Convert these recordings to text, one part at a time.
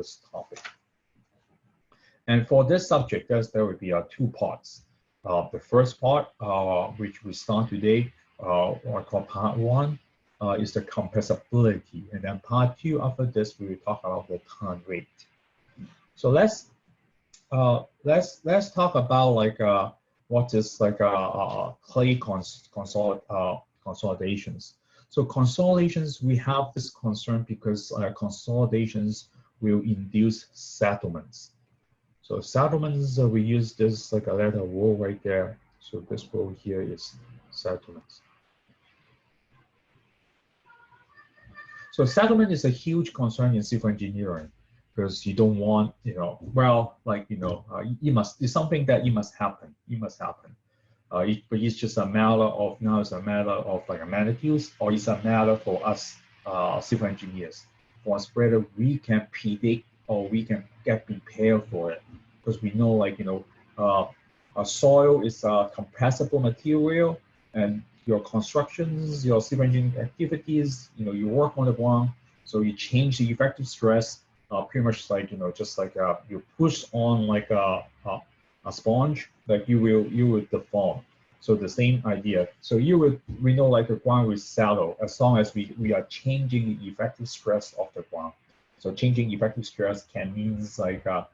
this topic. And for this subject, there will be two parts. The first part, which we start today, or called part one, is the compressibility, and then part two, after this, we will talk about the turn rate. So let's talk about like what is like clay consolidations. So consolidations, we have this concern because consolidations will induce settlements. So settlements, we use this like a letter rho right there. So this rho here is settlements. So settlement is a huge concern in civil engineering because you don't want, well, like, it's something that it must happen. It must happen. But it's just a matter of, now it's a matter of like a magnitudes, or it's a matter for us civil engineers. For us, whether we can predict or we can get prepared for it. Because we know, like, a soil is a compressible material, and your constructions, your civil engineering activities, you work on the ground, so you change the effective stress, pretty much like, just like you push on like a sponge, like you will deform. So the same idea. So we know like the ground will settle as long as we are changing the effective stress of the ground. So changing effective stress can means like a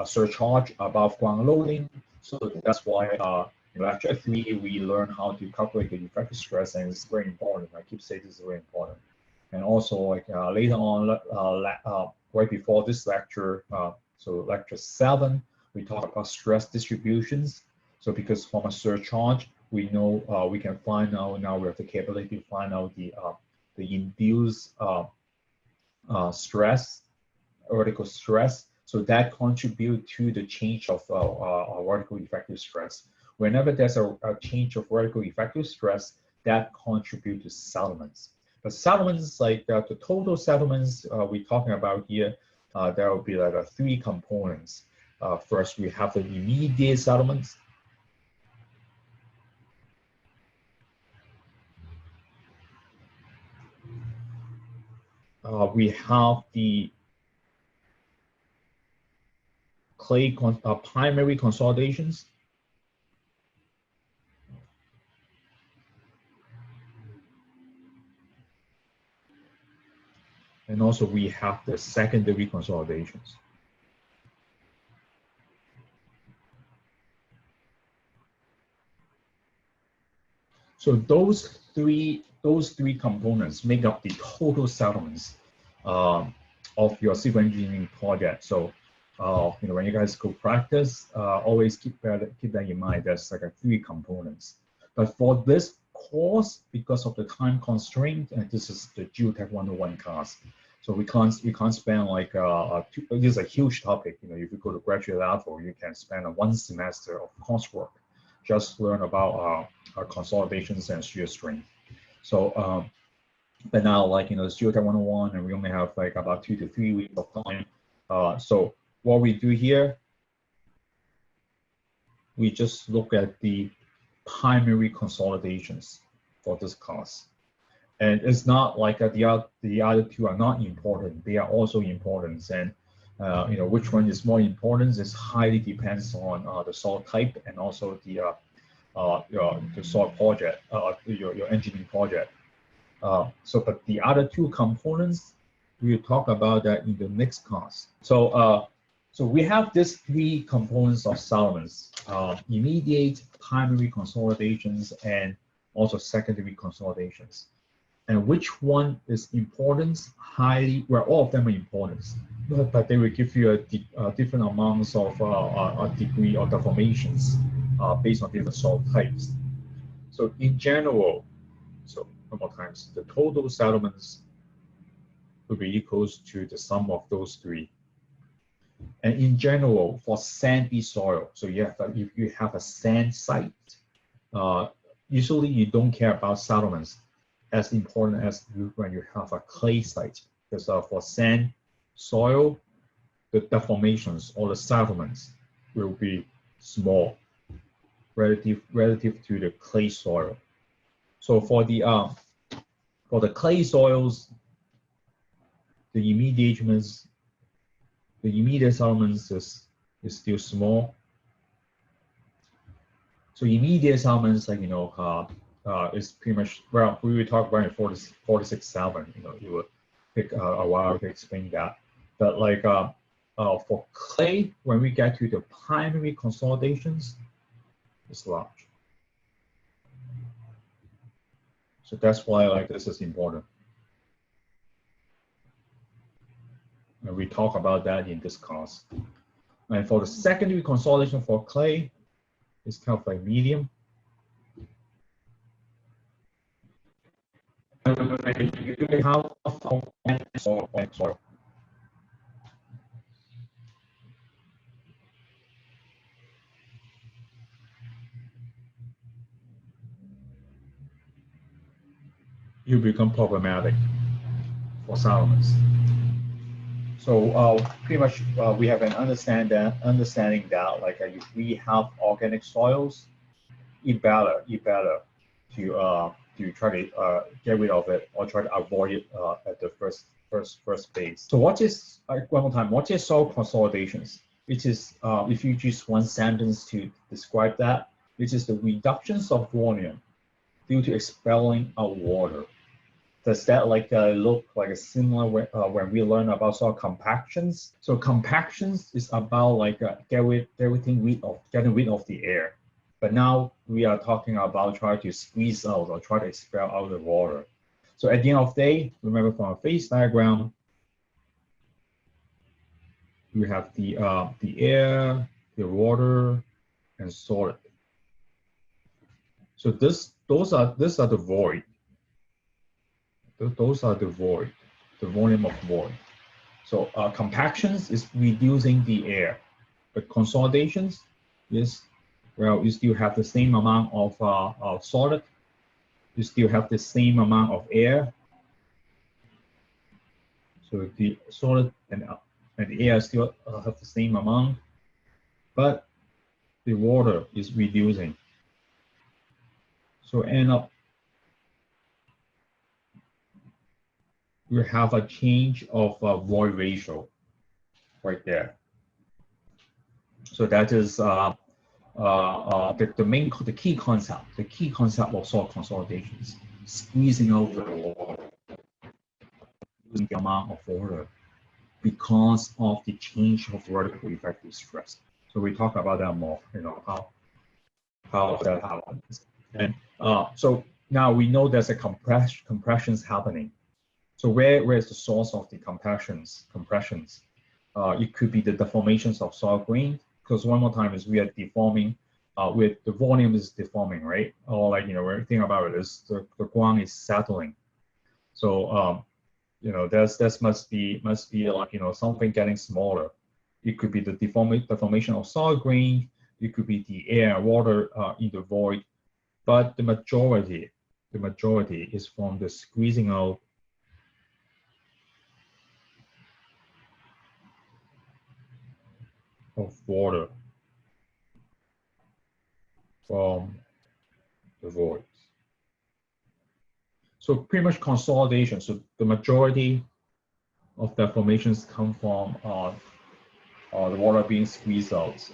surcharge above ground loading. So that's why in lecture 3 we learn how to calculate the effective stress, and it's very important. I keep saying this is very important. And also like later on, right before this lecture, so lecture 7, we talk about stress distributions. So because from a surcharge, we know we can find out, now we have the capability to find out the induced stress, vertical stress. So that contribute to the change of vertical effective stress. Whenever there's a change of vertical effective stress, that contribute to settlements. But settlements, like the total settlements we're talking about here, there will be like 3 components. First, we have the immediate settlements. We have the clay primary consolidations. And also we have the secondary consolidations. So those three components make up the total settlements of your civil engineering project. So when you guys go practice, always keep that in mind. There's like 3 components. But for this course, because of the time constraint, and this is the Geotech 101 class, so we can't spend like this is a huge topic. If you go to graduate level, you can spend 1 semester of coursework just learn about consolidations and shear strength. So but now, like, it's Geotech 101, and we only have like about 2 to 3 weeks of time. So what we do here, we just look at the primary consolidations for this class. And it's not like the other 2 are not important. They are also important. And which one is more important is highly depends on the soil type, and also the soil project, your engineering project. But the other 2 components, we'll talk about that in the next class. So we have these 3 components of settlements: immediate, primary consolidations, and also secondary consolidations. And which one is important? All of them are important, but they will give you a different amounts of a degree of deformations based on different soil types. So in general, so one more times, the total settlements will be equals to the sum of those 3. And in general, for sandy soil, so if you have a sand site, usually you don't care about settlements as important as when you have a clay site, because for sand soil, the deformations or the settlements will be small relative to the clay soil. So for the clay soils, the immediate elements is still small. So immediate elements, like is pretty much, well, we will talk about in 46.7. It will take a while to explain that. But like for clay, when we get to the primary consolidations, it's large. So that's why like this is important. And we talk about that in this class. And for the secondary consolidation for clay, it's kind of like medium. You become problematic for settlements. So pretty much we have an understanding that like if we have organic soils, it's better to try to get rid of it or try to avoid it at the first phase. So what is one more time? What is soil consolidations? It is if you use one sentence to describe that, it is the reductions of volume due to expelling out water. Does that like look like a similar way, when we learn about soil compactions? So compactions is about like getting rid of the air. But now we are talking about trying to squeeze out or try to expel out the water. So at the end of the day, remember from a phase diagram, we have the air, the water, and solid. So those are the void. Those are the void, the volume of void. So compactions is reducing the air, but consolidations is, well, you still have the same amount of solid, you still have the same amount of air. So the solid and the air still have the same amount, but the water is reducing. So end up, we have a change of void ratio right there. So that is the key concept of soil consolidations, squeezing out the water, using the amount of water because of the change of vertical effective stress. So we talk about that more, how that happens. And so now we know there's a compressions happening. So where is the source of the compressions? It could be the deformations of soil grain, because one more time is we are deforming, with the volume is deforming, right? Or like, we're thinking about it is the ground is settling. So, that must be like, something getting smaller. It could be the deformation of soil grain. It could be the air, water in the void, but the majority is from the squeezing out of water from the voids. So pretty much consolidation. So the majority of deformations come from the water being squeezed out.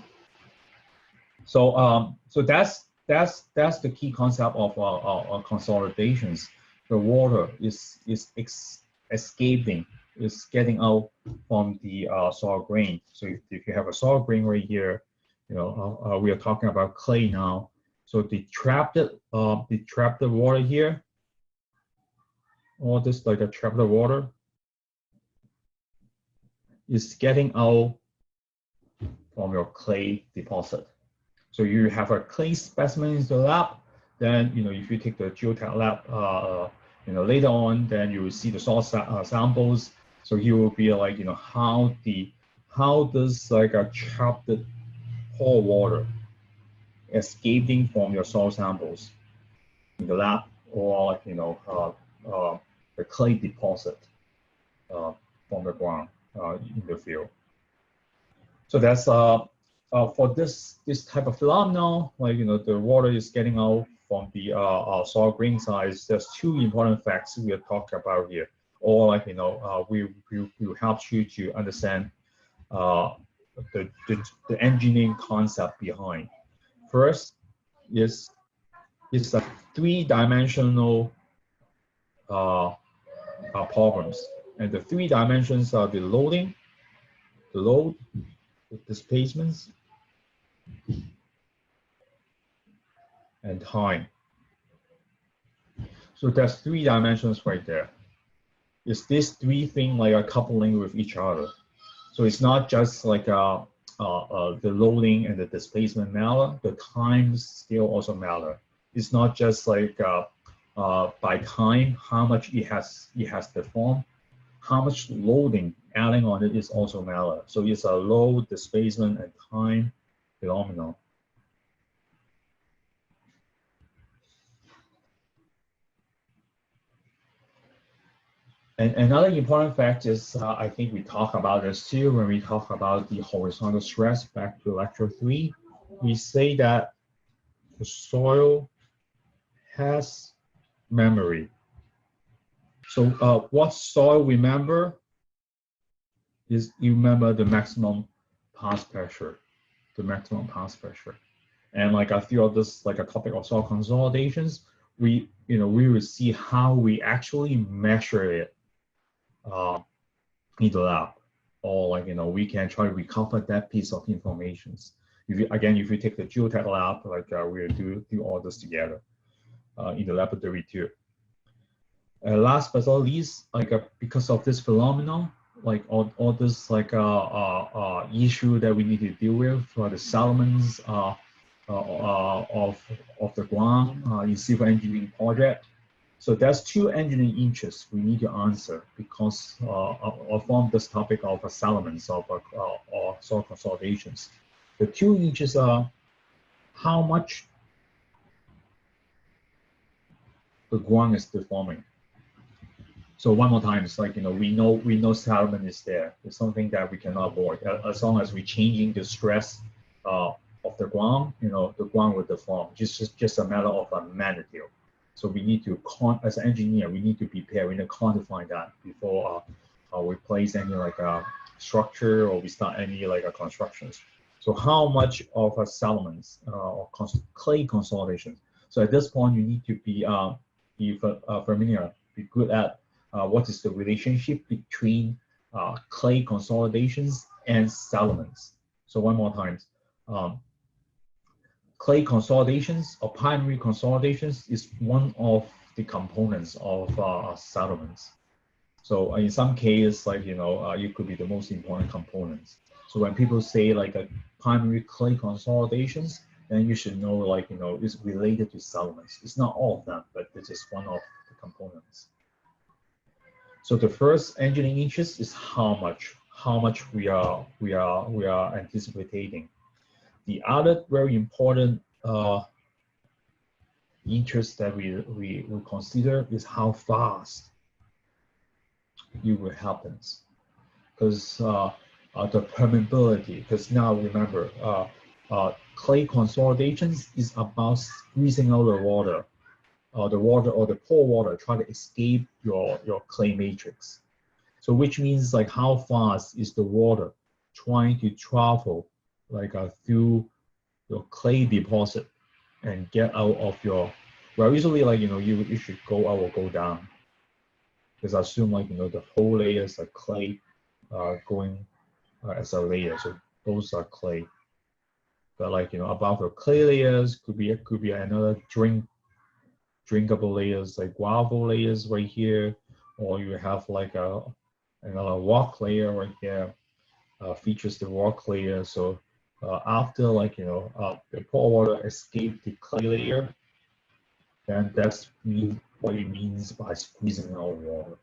So so that's the key concept of consolidations. The water is escaping, is getting out from the soil grain. So if you have a soil grain right here, we are talking about clay now. So the trapped water here, all this like a trapped water is getting out from your clay deposit. So you have a clay specimen in the lab, then if you take the geotech lab later on, then you will see the soil samples. So you will be like, how does like a trapped pore water escaping from your soil samples in the lab, or like the clay deposit from the ground in the field. So that's for this type of phenomenon, like the water is getting out from the soil grain size. There's two important facts we are talking about here. or like, we help you to understand the engineering concept behind. First is a three-dimensional problems, and the three dimensions are the loading, the load, the displacements, and time. So there's three dimensions right there. Is these three things like a coupling with each other? So it's not just like the loading and the displacement matter. The time still also matter. It's not just like by time how much it has performed. How much loading adding on it is also matter. So it's a load, displacement, and time phenomenon. And another important fact is, I think we talk about this too when we talk about the horizontal stress, back to lecture 3. We say that the soil has memory. So what soil remember is you remember the maximum pass pressure, And like I feel this like a topic of soil consolidations, we will see how we actually measure it in the lab, or like we can try to recover that piece of information. If you take the geotech lab, like we'll do all this together in the laboratory too. Last but not least, like because of this phenomenon, like all this like issue that we need to deal with for the settlements of the ground in civil engineering project. So there's two engineering interests we need to answer because from this topic of settlements of or soil consolidations. The two interests are how much the ground is deforming. So one more time, it's like we know settlement is there. It's something that we cannot avoid. As long as we're changing the stress of the ground, the ground will deform. Just a matter of a magnitude. So we need to, as an engineer, we need to prepare, we need to quantify that before we place any like a structure or we start any like a constructions. So how much of a settlements or clay consolidation? So at this point, you need to be familiar, be good at what is the relationship between clay consolidations and settlements. So one more time. Clay consolidations or primary consolidations is one of the components of settlements. So in some cases, like it could be the most important components. So when people say like a primary clay consolidations, then you should know like it's related to settlements. It's not all of them, but this is one of the components. So the first engineering interest is how much we are anticipating. The other very important interest that we consider is how fast it will happen, because the permeability. Because now remember, clay consolidations is about squeezing out the water or the pore water, try to escape your clay matrix. So which means like how fast is the water trying to travel like through your clay deposit and get out of your, well, usually like you should go out or go down, because I assume like the whole layers are clay going as a layer, so those are clay. But like above the clay layers could be another drinkable layers like gravel layers right here, or you have like another rock layer right here, features the rock layer. So after like the pore water escape the clay layer, then that's what it means by squeezing out water.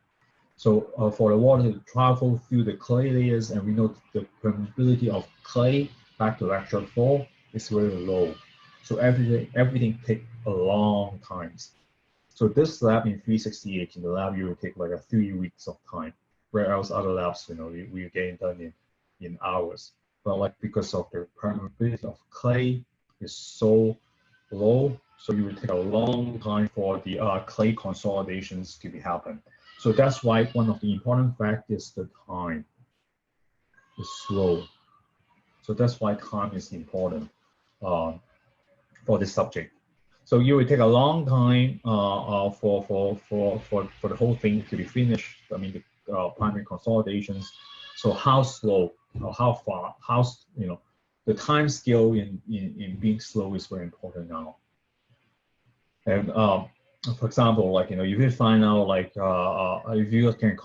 So for the water to travel through the clay layers, and we know the permeability of clay, back to lecture 4, is very low. So everything takes a long time. So this lab in 368, in the lab you will take like 3 weeks of time, whereas other labs, we get done in hours. But like because of the permeability of clay is so low, so you will take a long time for the clay consolidations to be happen. So that's why one of the important factors, the time is slow. So that's why time is important for this subject. So you will take a long time for the whole thing to be finished. I mean, the primary consolidations. So how slow or how far, the time scale in being slow is very important now. And for example, like, if you find out, like, if you can,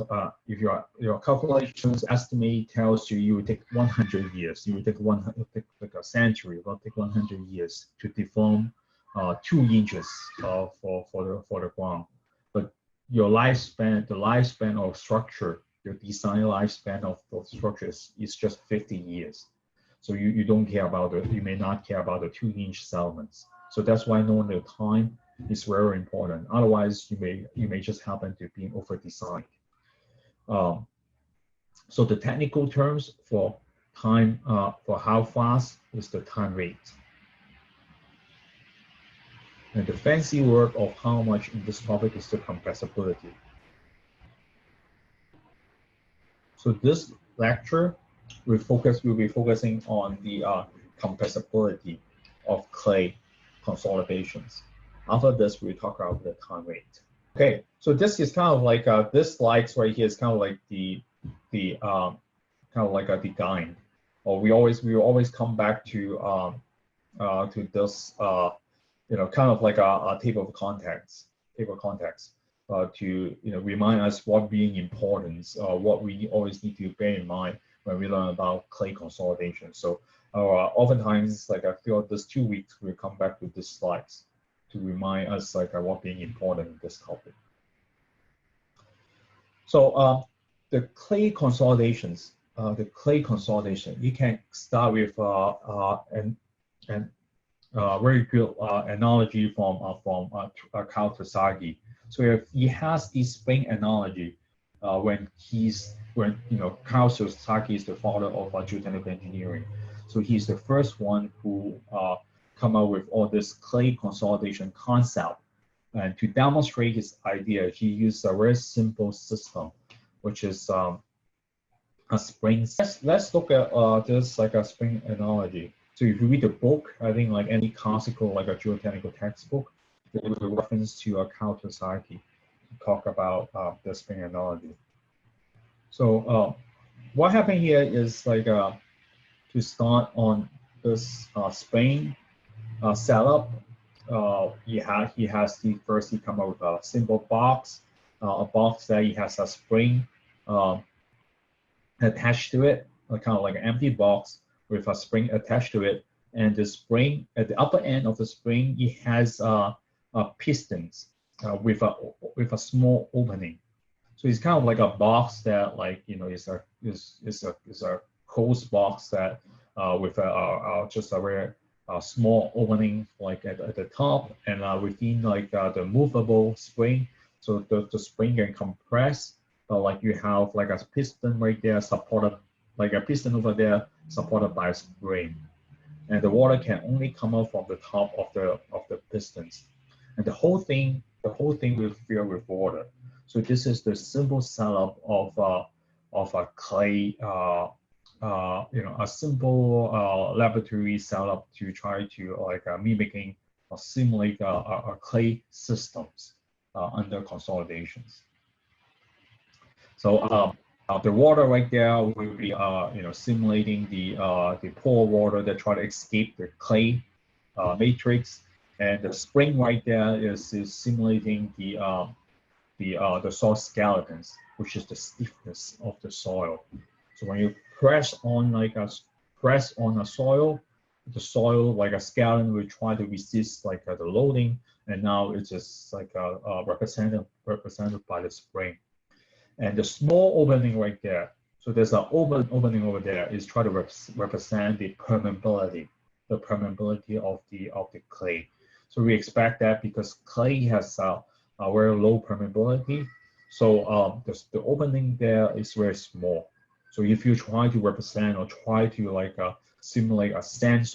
if your calculations estimate tells you would take 100 years, you would take like a century, it will take 100 years to deform 2 inches for the ground. But your lifespan, the lifespan of structure, your design lifespan of structures is just 50 years. So you don't care about you may not care about the 2-inch settlements. So that's why knowing the time is very important. Otherwise, you may just happen to be over-designed. So the technical terms for time, for how fast, is the time rate. And the fancy word of how much in this topic is the compressibility. So this lecture, we'll be focusing on the compressibility of clay consolidations. After this, we'll talk about the time rate. Okay, so this is kind of like this slides right here is kind of like the guide, or we always come back to this kind of like a table of contents to remind us what being important, what we always need to bear in mind when we learn about clay consolidation. So oftentimes, like, I feel this 2 weeks we'll come back to these slides to remind us, like, what being important in this topic. So the clay consolidations, you can start with an very good analogy from Karl Tasagi. So if he has the spring analogy, when Karl Tasagi is the father of geotechnical engineering. So he's the first one who come up with all this clay consolidation concept. And to demonstrate his idea, he used a very simple system, which is a spring. Let's look at this like a spring analogy. So if you read the book, I think like any classical, like a geotechnical textbook, there was a reference to a Karl Tasagi to talk about the spring analogy. So what happened here is like to start on this spring setup, he has the first, he come up with a simple box, a box that he has a spring attached to it, kind of like an empty box with a spring attached to it, and the spring at the upper end of the spring, it has pistons with a small opening. So it's kind of like a box that, like, is a closed box that with just a very small opening, like at the top, and within like the movable spring, so the spring can compress. Like you have like a piston right there supported, like a piston over there supported by a spring, and the water can only come out from the top of the pistons, and the whole thing will fill with water. So this is the simple setup of a clay, a simple laboratory setup to try to like mimicking or simulate a clay systems under consolidations. So the water right there will be simulating the pore water that try to escape the clay matrix, and the spring right there is simulating the soil skeletons, which is the stiffness of the soil. So when you press on a soil, the soil like a skeleton will try to resist like the loading, and now it's just like represented by the spring. And the small opening right there, so there's an opening over there, is try to represent the permeability of the clay. So we expect that because clay has a very low permeability, so the opening there is very small. So if you try to represent or try to like simulate a sand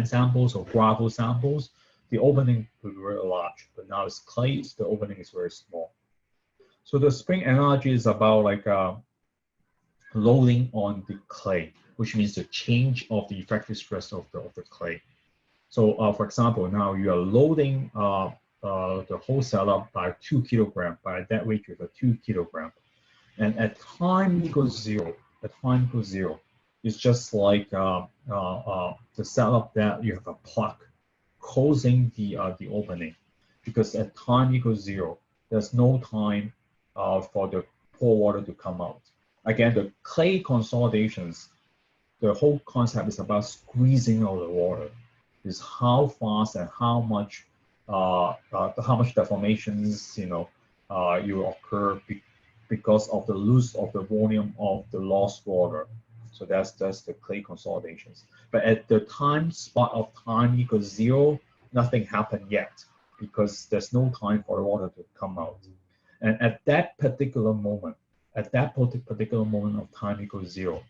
samples or gravel samples, the opening will be very large, but now it's clay, the opening is very small. So the spring analogy is about like loading on the clay, which means the change of the effective stress of the clay. So for example, now you are loading the whole setup by 2 kilograms, by a dead weight of 2 kilograms. And at time equals zero, it's just like the setup that you have a plug closing the opening, because at time equals zero, there's no time for the pour water to come out. Again, the clay consolidations, the whole concept is about squeezing out the water. Is how fast and how much deformations you occur because of the loss of the volume of the lost water. So that's the clay consolidations. But at the time spot of time equals zero, nothing happened yet because there's no time for the water to come out. And at that particular moment of time equals zero,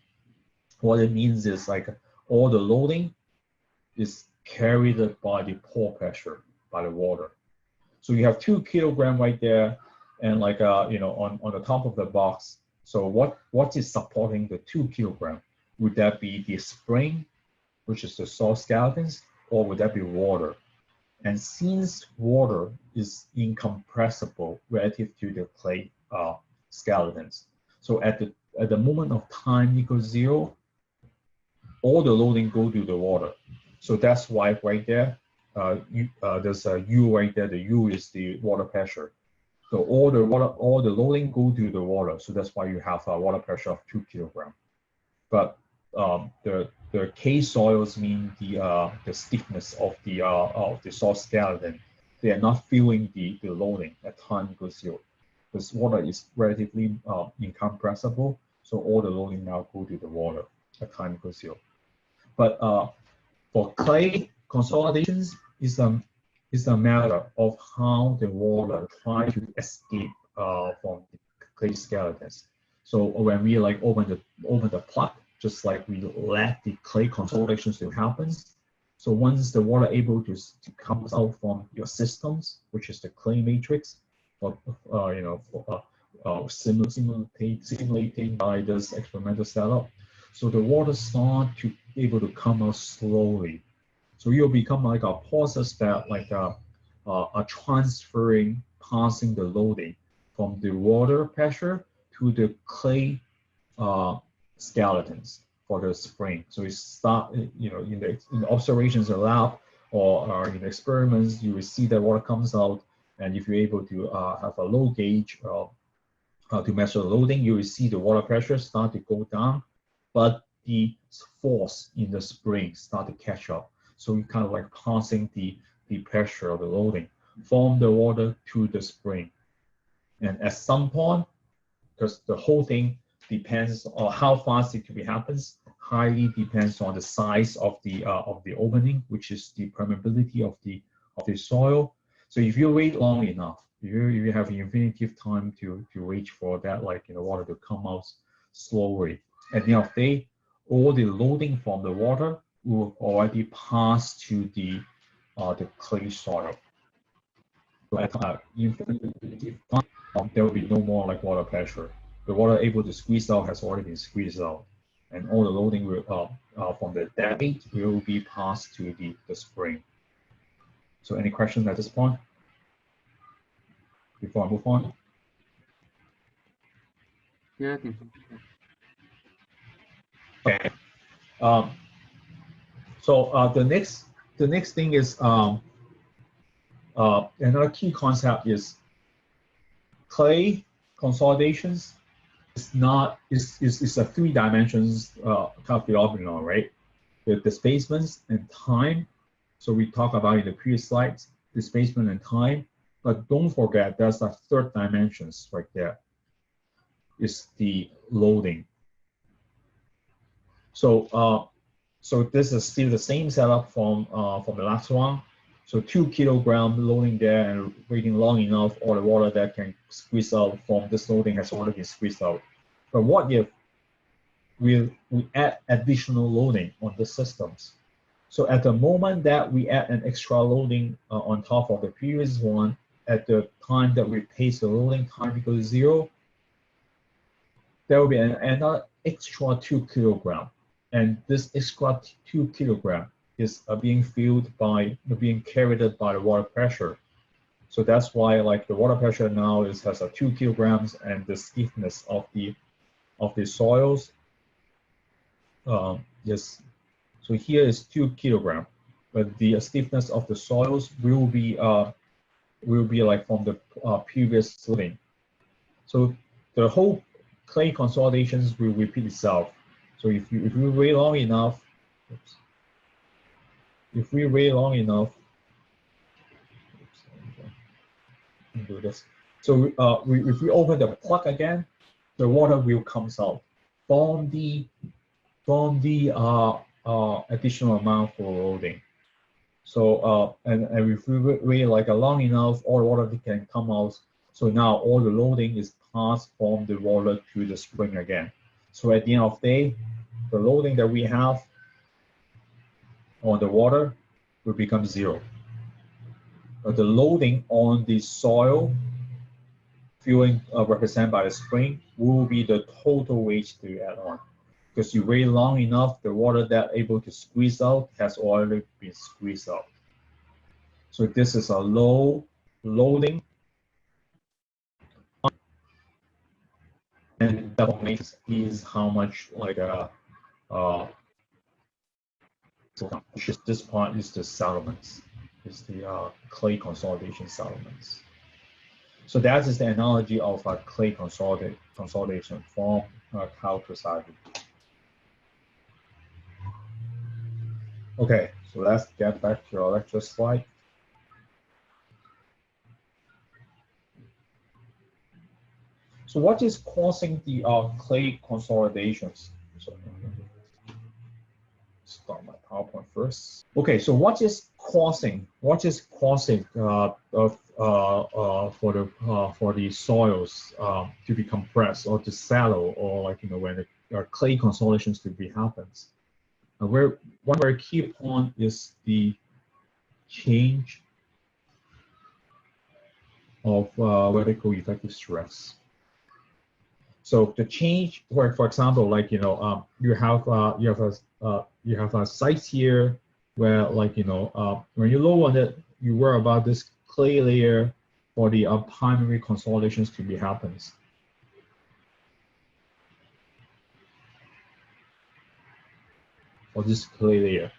what it means is like all the loading is carried by the pour pressure, by the water. So you have 2 kilograms right there, and like on the top of the box. So what is supporting the 2 kilograms? Would that be the spring, which is the soft skeletons, or would that be water? And since water is incompressible relative to the clay skeletons, so at the moment of time equals zero, all the loading go to the water. So that's why right there, there's a U right there. The U is the water pressure. So all the loading go to the water. So that's why you have a water pressure of 2 kilograms. But the K soils mean the stiffness of the soft skeleton. They are not feeling the loading at time equals zero, because water is relatively incompressible. So all the loading now go to the water at time equals zero. But for clay consolidations, is a matter of how the water try to escape from the clay skeletons. So when we like open the plug, just like we let the clay consolidations to happen. So once the water able to come out from your systems, which is the clay matrix, simulating by this experimental setup, so the water start to able to come out slowly. So you'll become like a process that like a passing the loading from the water pressure to the clay skeletons for the spring. So you start, in the observations in the lab or in the experiments, you will see that water comes out, and if you're able to have a low gauge to measure the loading, you will see the water pressure start to go down, but the force in the spring start to catch up. So you kind of like passing the pressure of the loading from the water to the spring. And at some point, because the whole thing depends on how fast it happens, highly depends on the size of the opening, which is the permeability of the soil. So if you wait long enough, you have infinitive time to wait for that water to come out slowly. At the end of the day, all the loading from the water will already pass to the clay soil. So at infinitive time, there will be no more like water pressure. The water able to squeeze out has already been squeezed out, and all the loading will from the dead weight will be passed to the spring. So any questions at this point before I move on? Yeah. Okay. So the next thing is another key concept is clay consolidations. It's a 3 dimensions kind of phenomenon, right? The displacements and time. So we talked about in the previous slides, displacement and time. But don't forget, there's a 3rd dimensions right there. It's the loading. So so this is still the same setup from the last one. So 2 kilogram loading there, and waiting long enough, all the water that can squeeze out from this loading has already been squeezed out. But what if we add additional loading on the systems? So at the moment that we add an extra loading on top of the previous one, at the time that we paste the loading time equals 0, there will be another extra 2 kilogram. And this extra 2 kilogram is being carried by the water pressure. So that's why like the water pressure now has a 2 kilograms, and the stiffness of the soils yes. So here is 2 kilogram, but the stiffness of the soils will be like from the previous loading. So the whole clay consolidations will repeat itself. So if we wait long enough, do this. So if we open the plug again, the water will come out from the additional amount for loading. So and if we wait like long enough, all the water can come out. So now all the loading is passed from the water to the spring again. So at the end of the day, the loading that we have on the water will become 0. But the loading on the soil fueling represented by the spring will be the total weight to add on. Because you wait long enough, the water that able to squeeze out has already been squeezed out. So this is a low loading, and that is how much like this part is the settlements, is the clay consolidation settlements. So that is the analogy of a clay consolidation from Compressibility. Okay, so let's get back to our lecture slide. So what is causing the clay consolidations? So start my PowerPoint first. Okay, so what is causing for the soils to be compressed or to settle, or like when the clay consolidations to be happens? One very key point is the change of vertical effective stress. So the change, where for example, like you have a site here where like when you load on it, you worry about this clay layer for the primary consolidations to be happens. Or this clay layer.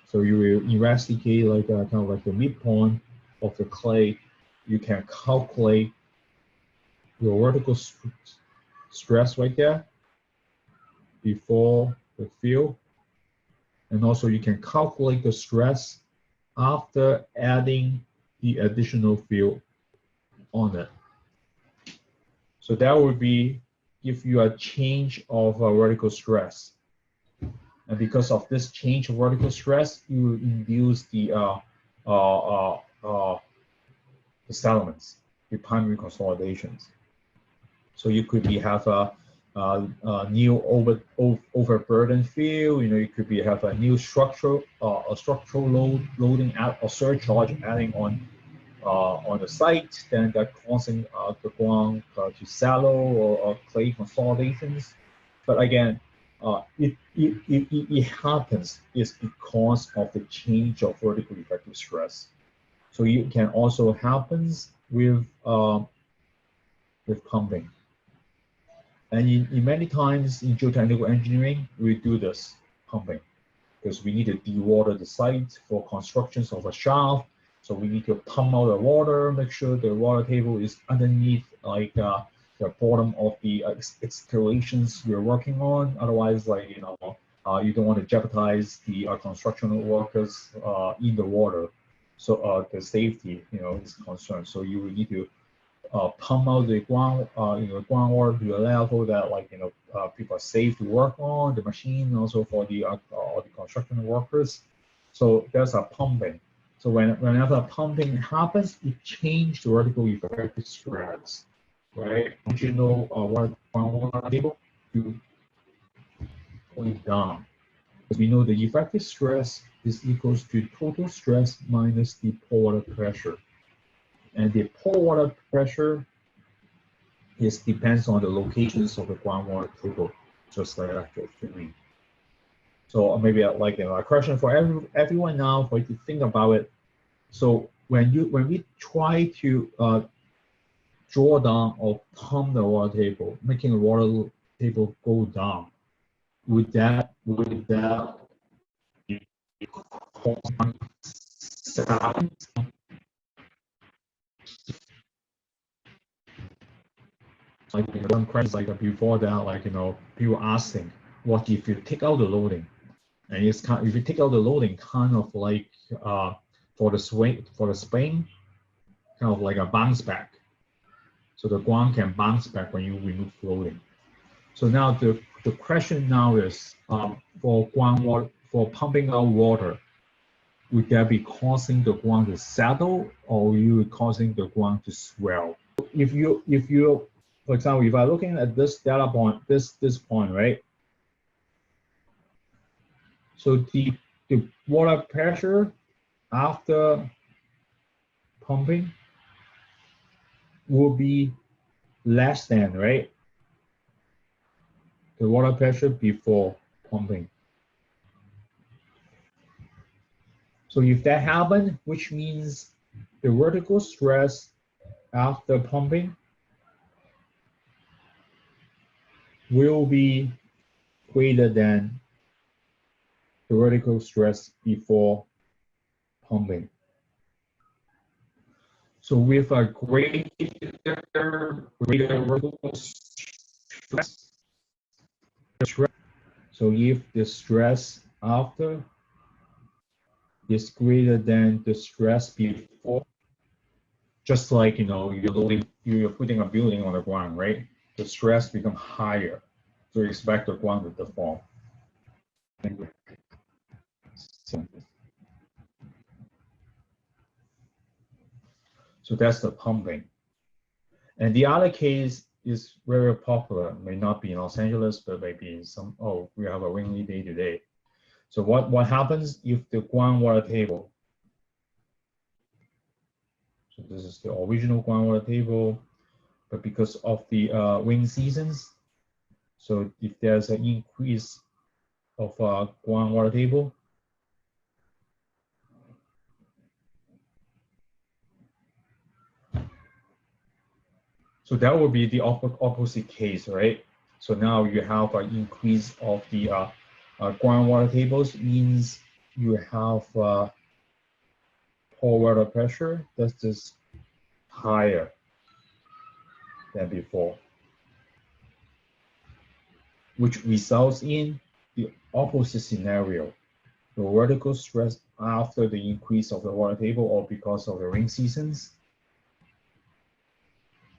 So you will investigate like kind of like the midpoint of the clay. You can calculate your vertical stress right there before the fill, and also you can calculate the stress after adding the additional fill on it. So that would be give you a change of vertical stress. And because of this change of vertical stress, you will induce the settlements, the primary consolidations. So you could have a new overburden fill. It could have a new structural loading or surcharge adding on the site, then that causing the ground to settle or clay consolidations. But again, it happens is because of the change of vertical effective stress. So it can also happens with pumping. And in many times in geotechnical engineering, we do this pumping because we need to dewater the site for constructions of a shaft. So we need to pump out the water, make sure the water table is underneath like the bottom of the excavations we're working on. Otherwise, like you don't want to jeopardize the construction workers in the water. So the safety is concerned. So you will need to pump out the groundwater to a level that people are safe to work on the machine, also for the construction workers. So there's a pumping. So whenever pumping happens, it changes the vertical effective stress, right? Original groundwater table to going down. Because we know the effective stress is equals to total stress minus the pore water pressure. And the pore water pressure depends on the locations of the groundwater table, just like after 3. So maybe like a question for everyone now for you to think about it. So when we try to draw down or pump the water table, making the water table go down, would that be like some questions like before that, like people asking, what if you take out the loading? And it's if you take out the loading, kind of like for the spring, kind of like a bounce back. So the ground can bounce back when you remove loading. So now the question now is for groundwater, for pumping out water, would that be causing the ground to settle, or are you causing the ground to swell? If you for example, if I'm looking at this data point, this point, right? So the water pressure after pumping will be less than, right, the water pressure before pumping. So if that happened, which means the vertical stress after pumping will be greater than the vertical stress before pumping. So with a greater vertical stress, so if the stress after is greater than the stress before, just like you're putting a building on the ground, right? The stress becomes higher, so you expect the ground to deform. So that's the pumping. And the other case is very popular, may not be in Los Angeles, but maybe in some, we have a windy day today. So what happens if the groundwater table, so this is the original groundwater table, but because of the wind seasons, so if there's an increase of groundwater table, so that would be the opposite case, right? So now you have an increase of the groundwater tables, means you have pore water pressure that's just higher than before, which results in the opposite scenario. The vertical stress after the increase of the water table or because of the rain seasons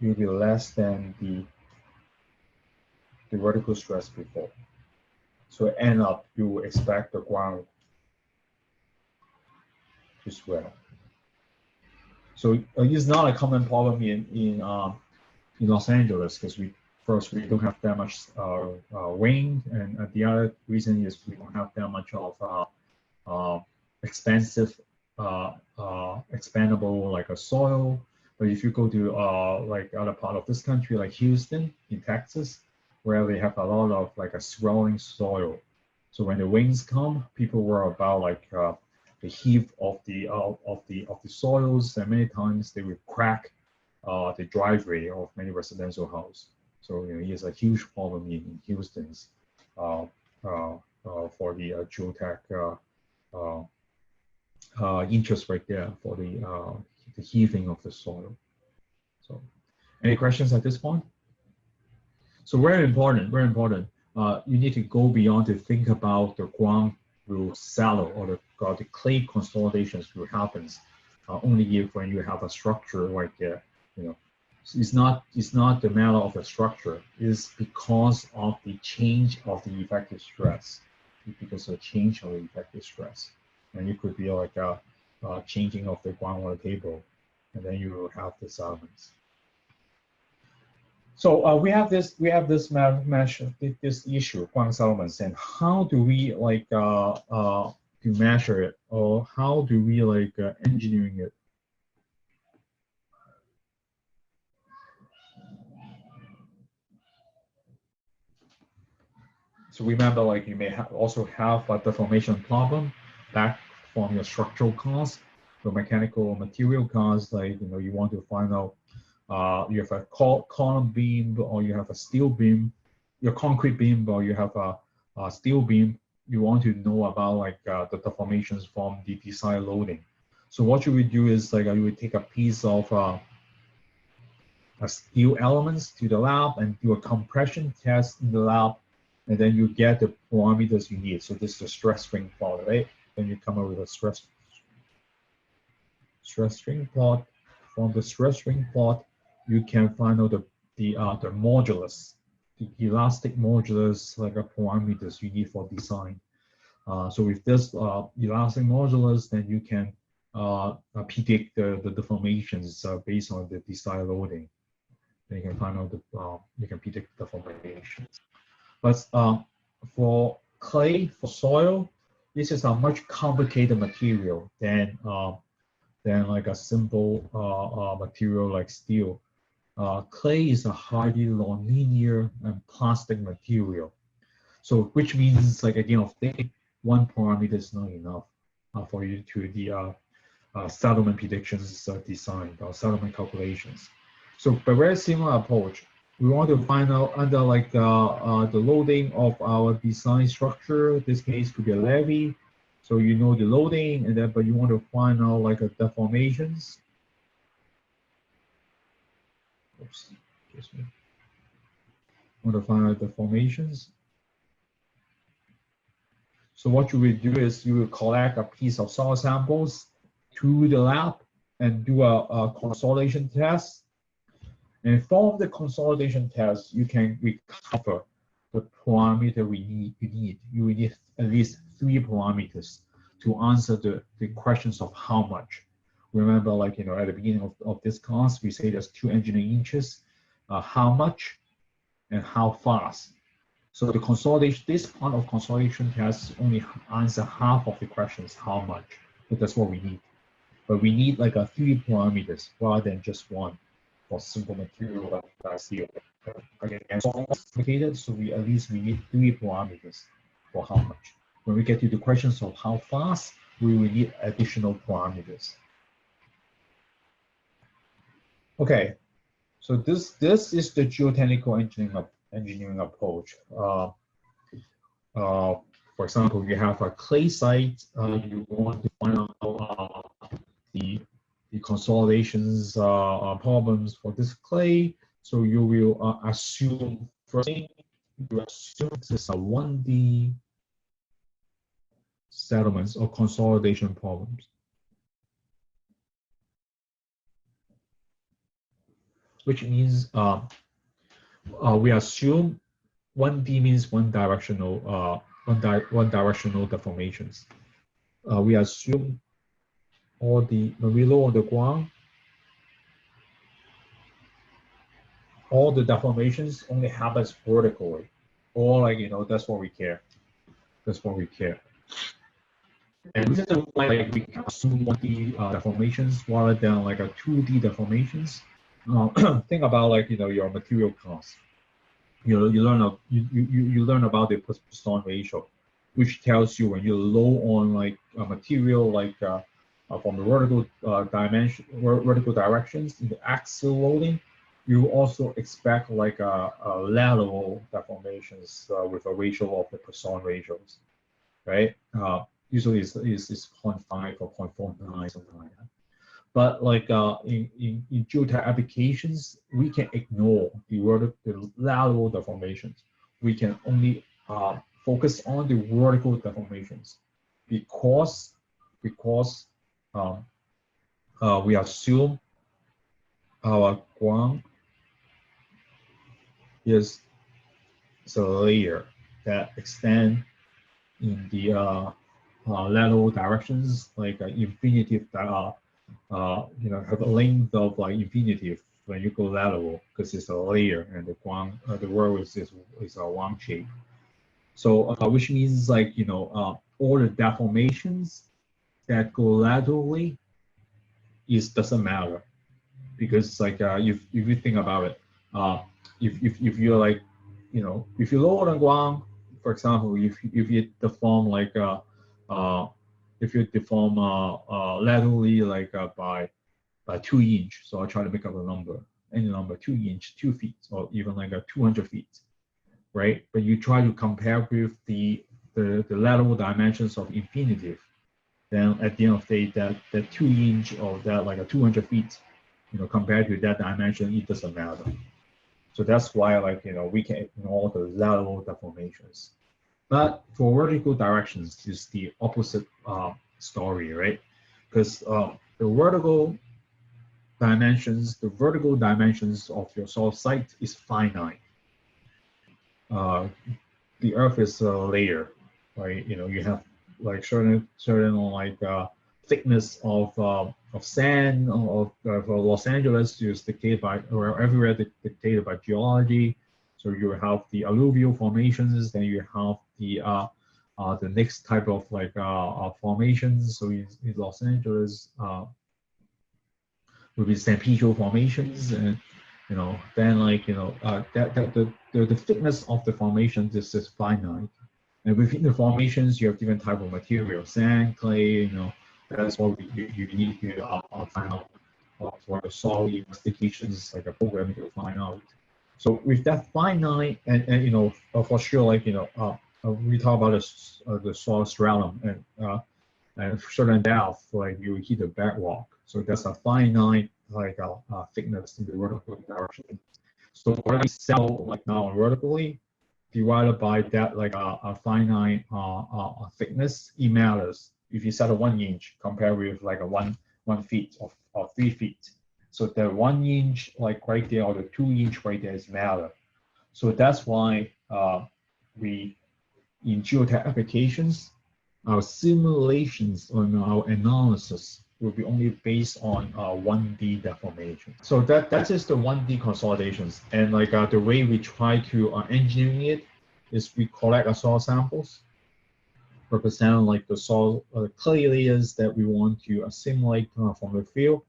will be less than the vertical stress before. So end up, you will expect the ground to swell. So it's not a common problem in Los Angeles because we don't have that much rain, and the other reason is we don't have that much of expensive expandable like a soil. But if you go to like other part of this country, like Houston in Texas, where they have a lot of like a swelling soil, so when the winds come, people worry about like the heave of the soils, and many times they will crack the driveway of many residential houses. So it's a huge problem in Houston's for the geotech interest right there for the heaving of the soil. So, any questions at this point? So very important, very important. You need to go beyond to think about the ground will settle or the clay consolidations will happen only if when you have a structure like it's not the matter of the structure. It's because of the change of the effective stress. Because of the change of the effective stress, and it could be like a changing of the groundwater table, and then you will have the settlements. So we have this issue, ground settlements, and how do we like to measure it, or how do we like engineering it? So remember, like you may also have a deformation problem back from your structural cost, your mechanical material cost. Like you want to find out you have a column beam, or you have a steel beam, your concrete beam, or you have a steel beam. You want to know about like the deformations from the design loading. So what you would do is like you would take a piece of steel elements to the lab and do a compression test in the lab, and then you get the parameters you need. So this is the stress strain plot, right? Then you come up with a stress strain plot. From the stress strain plot, you can find out the modulus, the elastic modulus, like a parameters you need for design. So with this elastic modulus, then you can predict the deformations based on the design loading. Then you can find out you can predict the deformations. But for clay, for soil, this is a much complicated material than like a simple material like steel. Clay is a highly nonlinear and plastic material. So which means like at the end of the day, one parameter is not enough for you to the settlement predictions design or settlement calculations. So by very similar approach, we want to find out under like the loading of our design structure. This case could be a levee. So you know the loading, and then but you want to find out like a deformations. Oops, excuse me. Want to find out deformations. So what you will do is you will collect a piece of soil samples to the lab and do a consolidation test. And from the consolidation test, you can recover the parameter you will need at least 3 parameters to answer the questions of how much. Remember, like at the beginning of this class, we say there's 2 engineering interests: how much and how fast. So the consolidation, this part of consolidation test only answer half of the questions, how much. But that's what we need. But we need like a 3 parameters rather than just 1 for simple material like steel. Again, it's complicated, so we need 3 parameters for how much. When we get to the questions of how fast, we will need additional parameters. Okay, so this is the geotechnical engineering approach. For example, you have a clay site, you want to find out the consolidations problems for this clay. So you will assume first thing, you assume this is a 1D settlements or consolidation problems, which means we assume 1D means one directional deformations. We assume when we lower the ground, all the deformations only happens vertically, or like that's what we care. That's what we care. And this is like we can assume 1D deformations rather than like a 2D deformations. Think about like your material cost. You learn about the Poisson ratio, which tells you when you load on like a material like from the vertical directions in the axial loading, you also expect like a lateral deformations with a ratio of the Poisson ratios, right? Usually it's 0.5 or 0.49, something like that. But like in geotech applications, we can ignore the lateral deformations. We can only focus on the vertical deformations because we assume our ground is a layer that extend in the lateral directions, like infinitive have a length of like infinitive when you go lateral because it's a layer and the ground, the world is a round shape. So which means like, all the deformations that go laterally doesn't matter, because like if you think about it, if you're like, if you lower the ground, for example, if you deform like if you deform laterally like by 2 inch, so I try to make up a number, any number, 2 inch, 2 feet, or even like a 200 feet, right? But you try to compare with the lateral dimensions of infinitive, then at the end of the day, that 2 inch or that like a 200 feet, compared to that dimension, it doesn't matter. So that's why like, we can ignore the lateral deformations. But for vertical directions, is the opposite story, right? Because the vertical dimensions of your source site is finite. The Earth is a layer, right? You have like certain like thickness of sand for Los Angeles is dictated by, or everywhere dictated by geology. So you have the alluvial formations, then you have the next type of like formations. So in Los Angeles, will be San Pedro formations, and then like that the thickness of the formations is just finite, and within the formations you have different type of material, sand, clay. That's what you need to find out for the soil investigations, like a program to find out. So with that finite, and for sure, like we talk about the soil stratum, and certain depth, like you hit the bedrock. So that's a finite like thickness in the vertical direction. So whatever cell like now vertically divided by that like a finite thickness, it matters. If you set a 1 inch compared with like a 1 feet or 3 feet, so the 1 inch like right there or the 2 inch right there is matter. So that's why we in geotech applications, our simulations and our analysis will be only based on 1D deformation. So that is the 1D consolidations. And like the way we try to engineer it is we collect soil samples, represent like the soil clay layers that we want to assimilate from the field.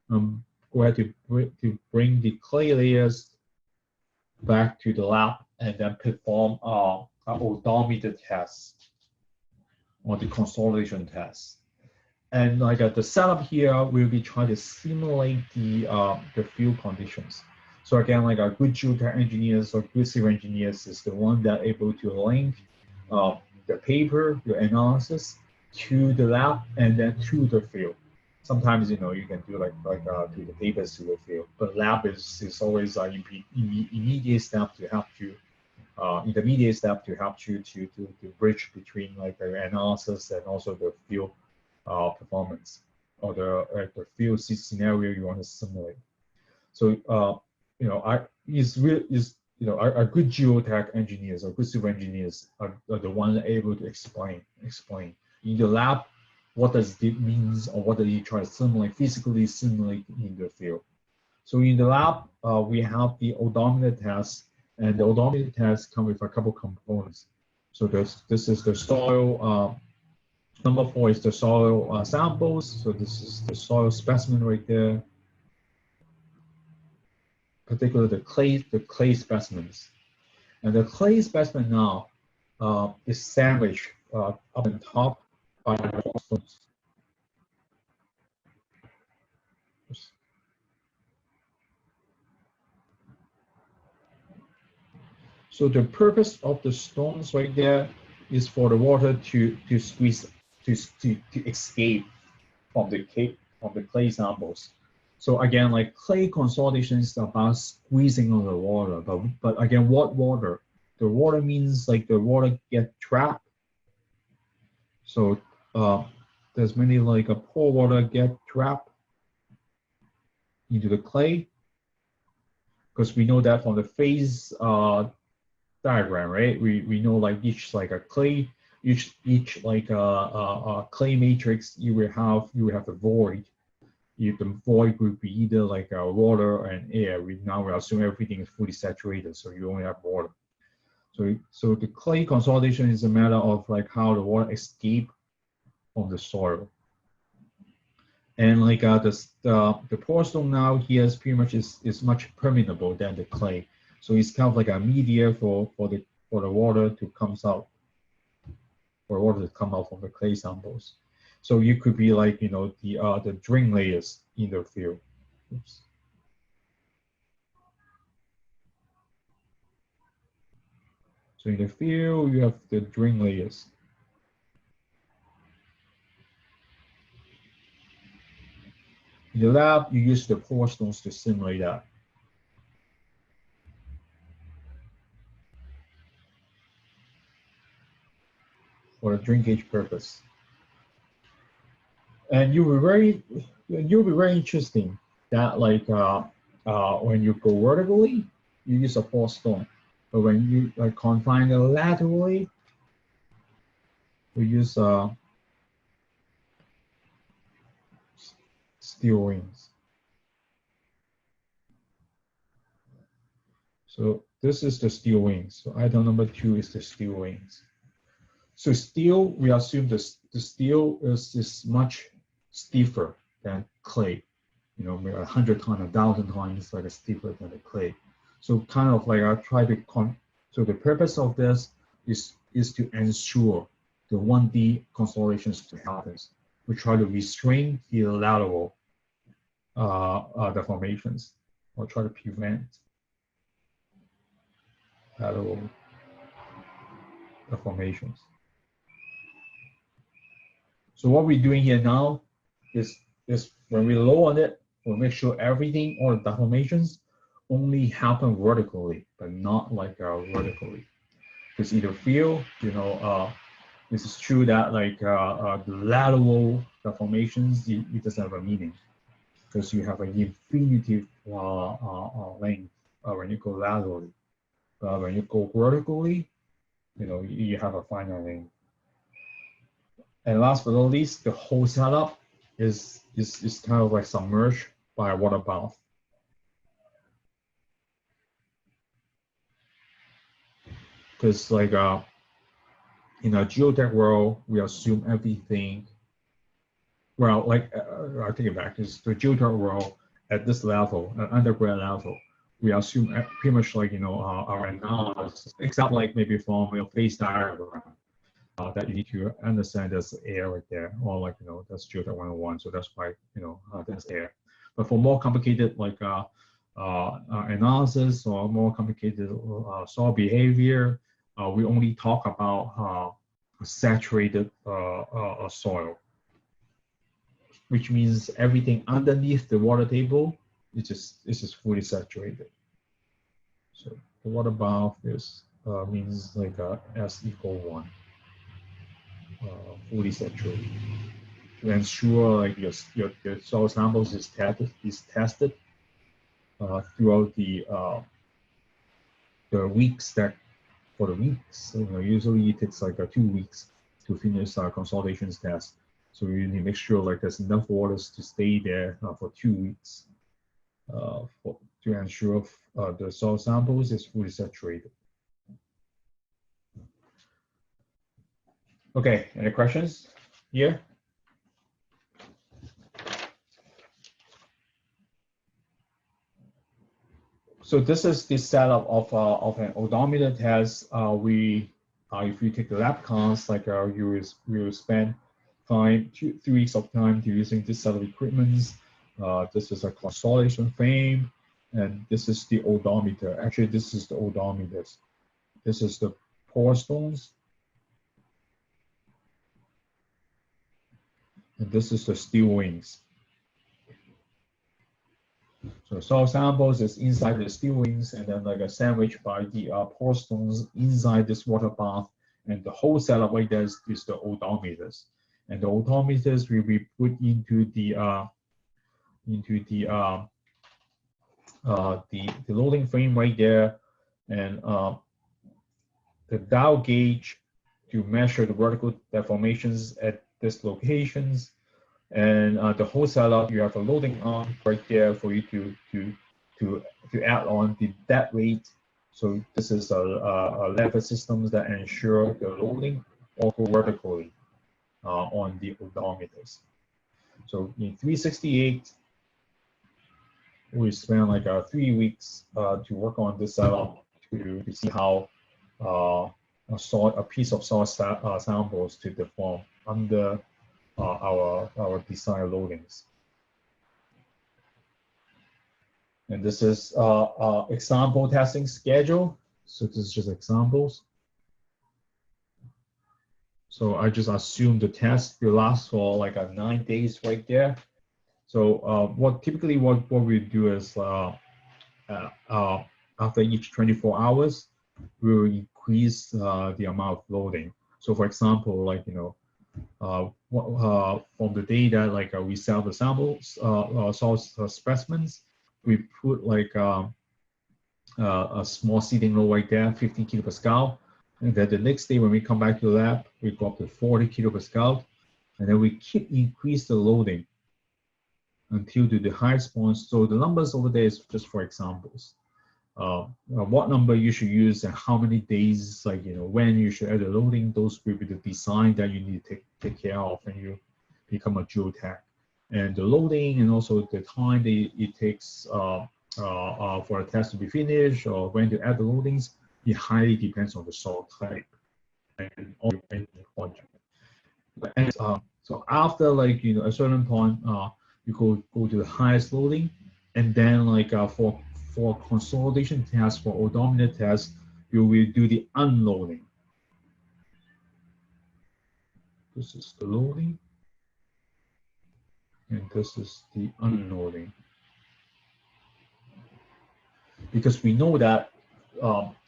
Go ahead to bring the clay layers back to the lab and then perform an odometer test or the consolidation test. And like the setup here, we'll be trying to simulate the field conditions. So again, like our good geotech engineers or good civil engineers is the one that able to link the paper, your analysis, to the lab and then to the field. Sometimes you can do like to the papers to the field, but lab is always an immediate step to help you. Intermediate step to help you to bridge between like the analysis and also the field performance or the field scenario you want to simulate. So our good geotech engineers or good civil engineers are the ones able to explain in the lab what does it means or what do you try to simulate, physically simulate in the field. So in the lab we have the odometer test. And the odometer test come with a couple components. So this is the soil. Number 4 is the soil samples. So this is the soil specimen right there. Particularly the clay specimens. And the clay specimen now is sandwiched up on top by the stones. So the purpose of the stones right there is for the water to squeeze to escape from the clay samples. So again, like clay consolidation is about squeezing of the water, but again, what water? The water means like the water get trapped. So there's many like a poor water get trapped into the clay, because we know that from the phase diagram, right? We know like each like a clay, each like a clay matrix, you will have a void. If the void would be either like water and air. Now we assume everything is fully saturated, so you only have water. So the clay consolidation is a matter of like how the water escape from the soil. And like the pore stone now here is pretty much is much permeable than the clay. So it's kind of like a media for the water to come out, for water to come out from the clay samples. So you could be like, you know, the drain layers in the field. Oops. So in the field, you have the drain layers. In the lab, you use the pore stones to simulate that. For a drain gauge purpose. And you'll be very interesting that like when you go vertically, you use a pore stone, but when you confine it laterally, we use steel wings. So this is the steel wings. So item number 2 is the steel wings. So steel, we assume the steel is much stiffer than clay. You know, 100 times, 1,000 times like stiffer than the clay. So kind of like I try to so the purpose of this is to ensure the 1D consolidations to happen. We try to restrain the lateral deformations, or try to prevent lateral deformations. So what we're doing here now is when we lower it, we'll make sure everything, all the deformations, only happen vertically, but not like vertically. Because in the field, you know, this is true that like the lateral deformations, it doesn't have a meaning, because you have an infinitive length when you go laterally. When you go vertically, you know, you have a finite length. And last but not least, the whole setup is kind of like submerged by a water bath. Because like in a geotech world, we assume everything. Well, like I take it back. Is the geotech world at this level, undergrad level, we assume pretty much like, you know, our analysis, except like maybe from your phase diagram. That you need to understand there's air right there, or like, you know, that's geotech 101, so that's why, you know, there's air. But for more complicated like analysis or more complicated soil behavior, we only talk about saturated soil, which means everything underneath the water table is just fully saturated. So the water bath is means like S equal 1. Fully saturated to ensure like your soil samples is tested throughout the weeks that for the weeks. You know, usually it takes like 2 weeks to finish our consolidations test. So you need to make sure like there's enough waters to stay there for 2 weeks to ensure the soil samples is fully saturated. Okay, any questions here? So this is the setup of an odometer test. If you take the lab class, like you will spend 3 weeks of time to using this set of equipments. This is a consolidation frame, and this is the odometer. Actually, this is the odometers. This is the pore stones. And this is the steel wings. So soil samples is inside the steel wings, and then like a sandwich by the pore stones inside this water bath, and the whole setup like this is the odometers. And the odometers will be put into the loading frame right there, and the dial gauge to measure the vertical deformations at these locations. And the whole setup, you have a loading arm right there for you to add on the dead weight So this is a lever systems that ensure the loading or go vertically on the odometers. So in 368, we spent like 3 weeks to work on this setup to see how a piece of soil samples to deform under our design loadings. And this is example testing schedule. So this is just examples. So I just assume the test will last for like 9 days right there. So what we do is after each 24 hours, we will increase the amount of loading. So for example, like, from the data, like we sell the samples, soil specimens, we put like a small seeding load right there, 50 kilopascal. And then the next day when we come back to the lab, we go up to 40 kilopascal. And then we keep increase the loading until to the highest point. So the numbers over there is just for examples. What number you should use and how many days, like, when you should add the loading, those will be the design that you need to take care of when you become a geotech. And the loading and also the time that it takes for a test to be finished or when to add the loadings, it highly depends on the soil type and all the project. And so after like a certain point, you go to the highest loading, and then like for consolidation test, for odometer test, you will do the unloading. This is the loading, and this is the unloading. Because we know that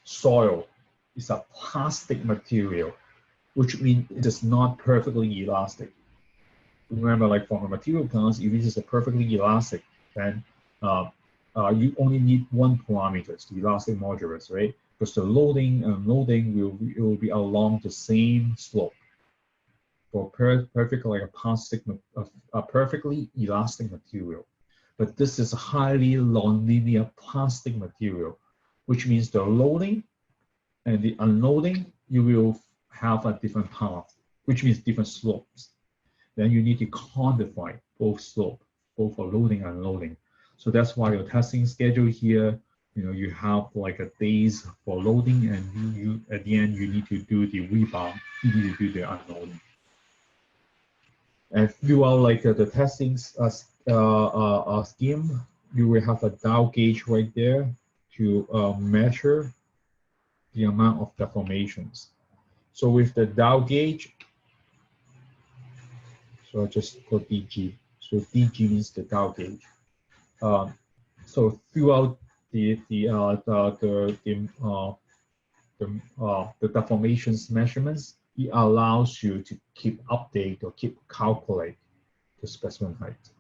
soil is a plastic material, which means it is not perfectly elastic. Remember, like from a material class, if it is a perfectly elastic, then you only need one parameter, the elastic modulus, right? Because the loading and unloading will be along the same slope. For perfectly like a plastic, a perfectly elastic material. But this is a highly nonlinear plastic material, which means the loading and the unloading, you will have a different path, which means different slopes. Then you need to quantify both slope, both for loading and unloading. So that's why your testing schedule here, you have like a days for loading, and you at the end you need to do the rebound, you need to do the unloading. And throughout like the testing scheme, you will have a dial gauge right there to measure the amount of deformations. So with the dial gauge, so I just put DG. So DG means the dial gauge. So throughout the deformations measurements, it allows you to keep update or keep calculate the specimen height.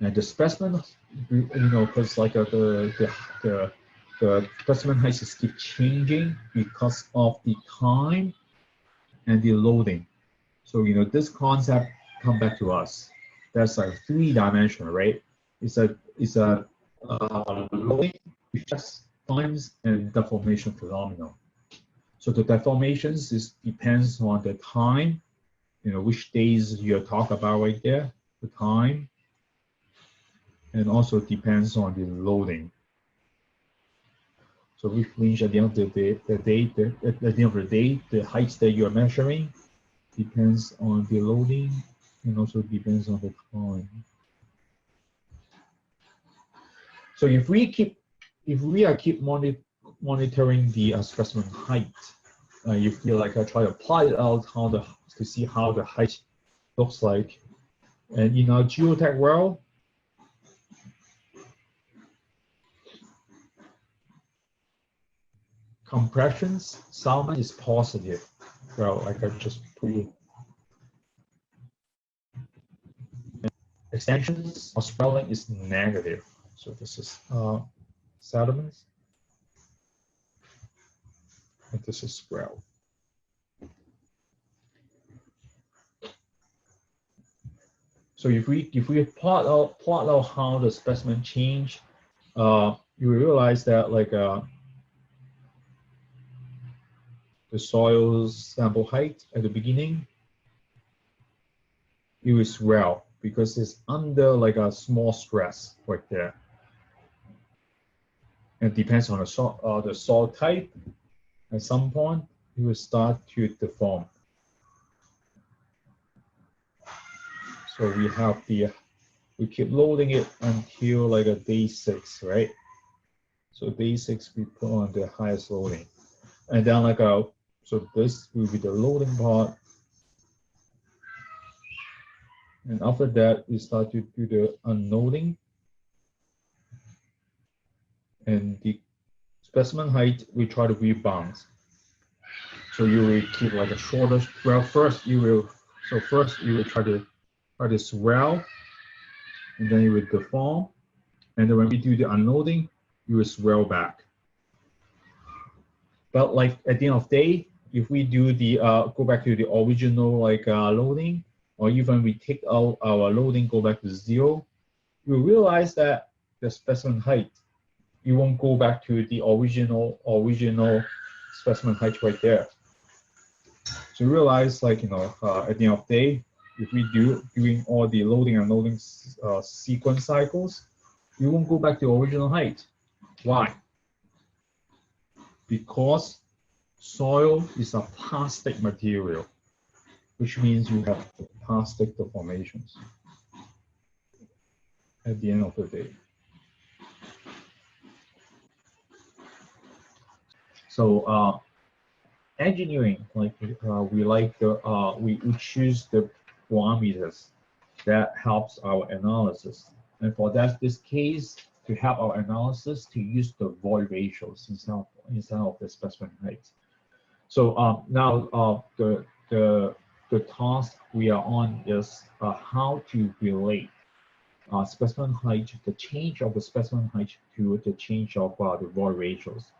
And the specimen, because like the specimen height just keep changing because of the time and the loading. So this concept come back to us. That's like 3-dimensional, right? It's a loading, stress, times, and deformation phenomenon. So the deformations depends on the time, which days you're talking about right there, the time, and also depends on the loading. So which means at the end of the day, the heights that you're measuring depends on the loading and also depends on the time. So if we are keep monitoring the specimen height, you feel like I try to apply it out to see how the height looks like. And in our geotech world, compressions, Salmon is positive. Well, like I just put it. Extensions or swelling is negative. So this is sediments. And this is swell. So if we plot out how the specimen change, you realize that like the soil's sample height at the beginning, it will swell because it's under like a small stress right there. And it depends on the soil type. At some point, it will start to deform. So we keep loading it until like a day 6, right? So day 6, we put on the highest loading. And then like so this will be the loading part. And after that, we start to do the unloading. And the specimen height, we try to rebound. So you will keep like a shorter, well, first you will try to swell, and then you will deform. And then when we do the unloading, you will swell back. But like at the end of the day, if we do the go back to the original like loading, or even we take out our loading, go back to 0, you realize that the specimen height, you won't go back to the original specimen height right there. So you realize like at the end of the day, if we doing all the loading and unloading sequence cycles, you won't go back to the original height. Why? Because soil is a plastic material, which means you have plastic deformations at the end of the day. So engineering, like we choose the parameters that helps our analysis, and for this case, to help our analysis, to use the void ratios instead of the specimen height. So now the task we are on is how to relate specimen height, the change of the specimen height to the change of the void ratios,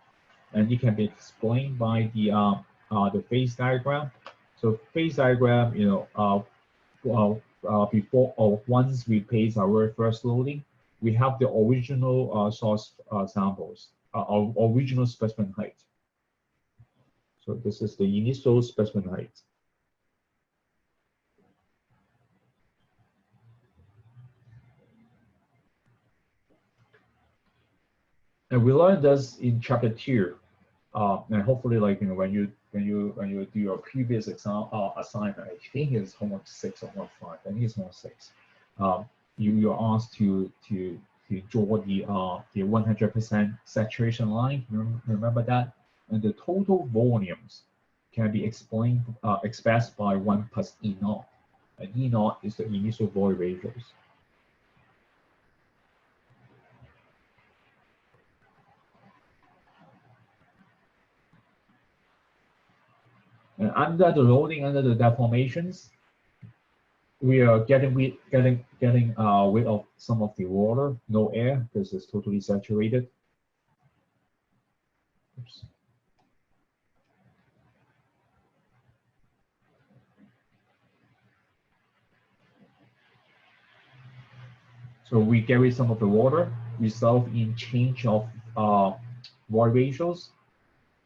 and it can be explained by the phase diagram. So phase diagram, before or once we place our very first loading, we have the original source samples, original specimen height. So this is the initial specimen height. And we learned this in chapter 2, and hopefully, like when you do your previous exam assignment, I think it's homework 6 or homework 5. I think it's homework 6. You're asked to draw the 100% saturation line. Remember that, and the total volumes can be expressed by 1 plus E naught, and E naught is the initial void ratios. And under the loading, under the deformations, we are getting rid of some of the water, no air, because it's totally saturated. Oops. So we get rid some of the water, result in change of void ratios,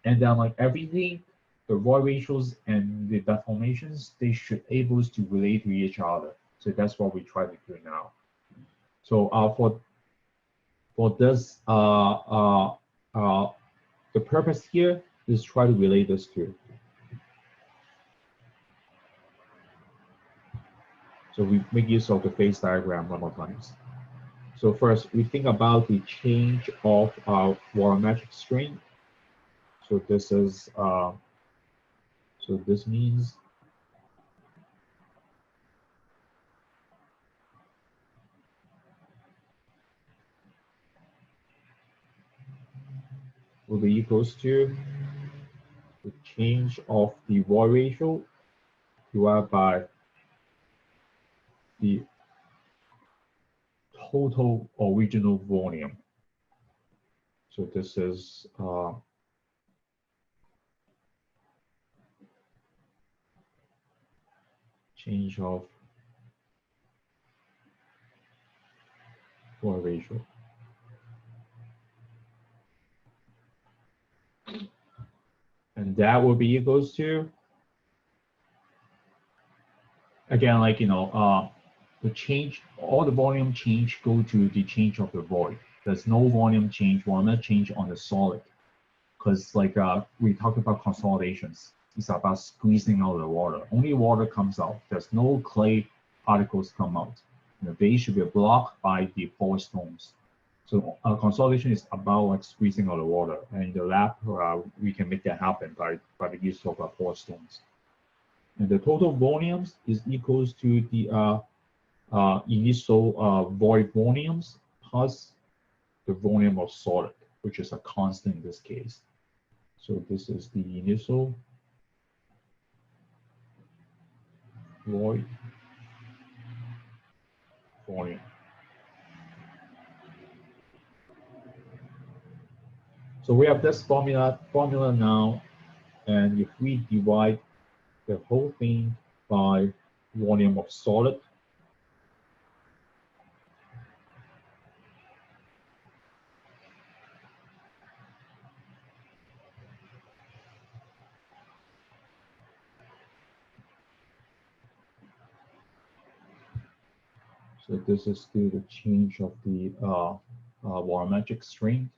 and then like everything, the void ratios and the deformations, they should able to relate to each other. So that's what we try to do now. So for this, the purpose here is try to relate this two. So we make use of the phase diagram one more time. So first, we think about the change of our volumetric strain. So this is so this means will be equals to the change of the void ratio divided by the total original volume. So this is change of void ratio. And that will be equals to, again, like, the change, all the volume change go to the change of the void. There's no volume change on the solid. Because like we talked about consolidations, it's about squeezing out the water. Only water comes out. There's no clay particles come out. They should be blocked by the pore stones. So consolidation is about like squeezing out the water. And in the lab, we can make that happen by the use of pore stones. And the total volumes is equals to the initial void volumes plus the volume of solid, which is a constant in this case. So this is the initial void volume. So we have this formula now, and if we divide the whole thing by volume of solid, so this is still the change of the volumetric strength,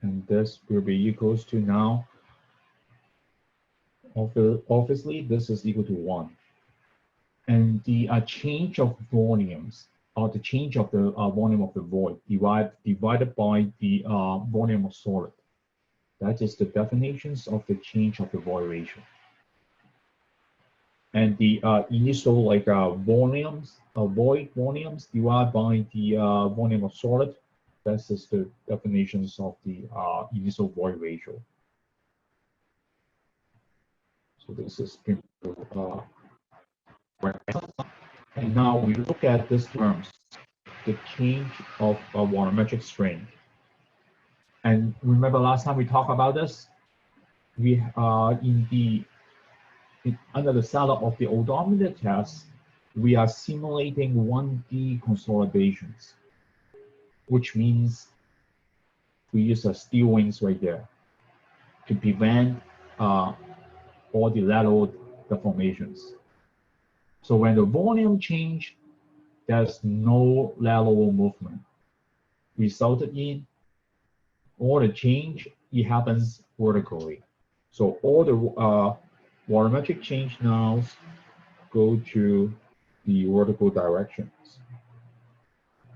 and this will be equals to now, obviously this is equal to 1. And the change of volumes, or the change of the volume of the void divided by the volume of solid. That is the definitions of the change of the void ratio. And the initial like volumes, void volumes divided by the volume of solid. That is the definitions of the initial void ratio. So this is and now we look at these terms, the change of volumetric strength. And remember last time we talked about this, we under the setup of the odometer test, we are simulating 1D consolidations, which means we use a steel wings right there to prevent all the lateral deformations. So when the volume change, there's no lateral movement. Resulted in all the change, it happens vertically. So all the volumetric change now go to the vertical directions.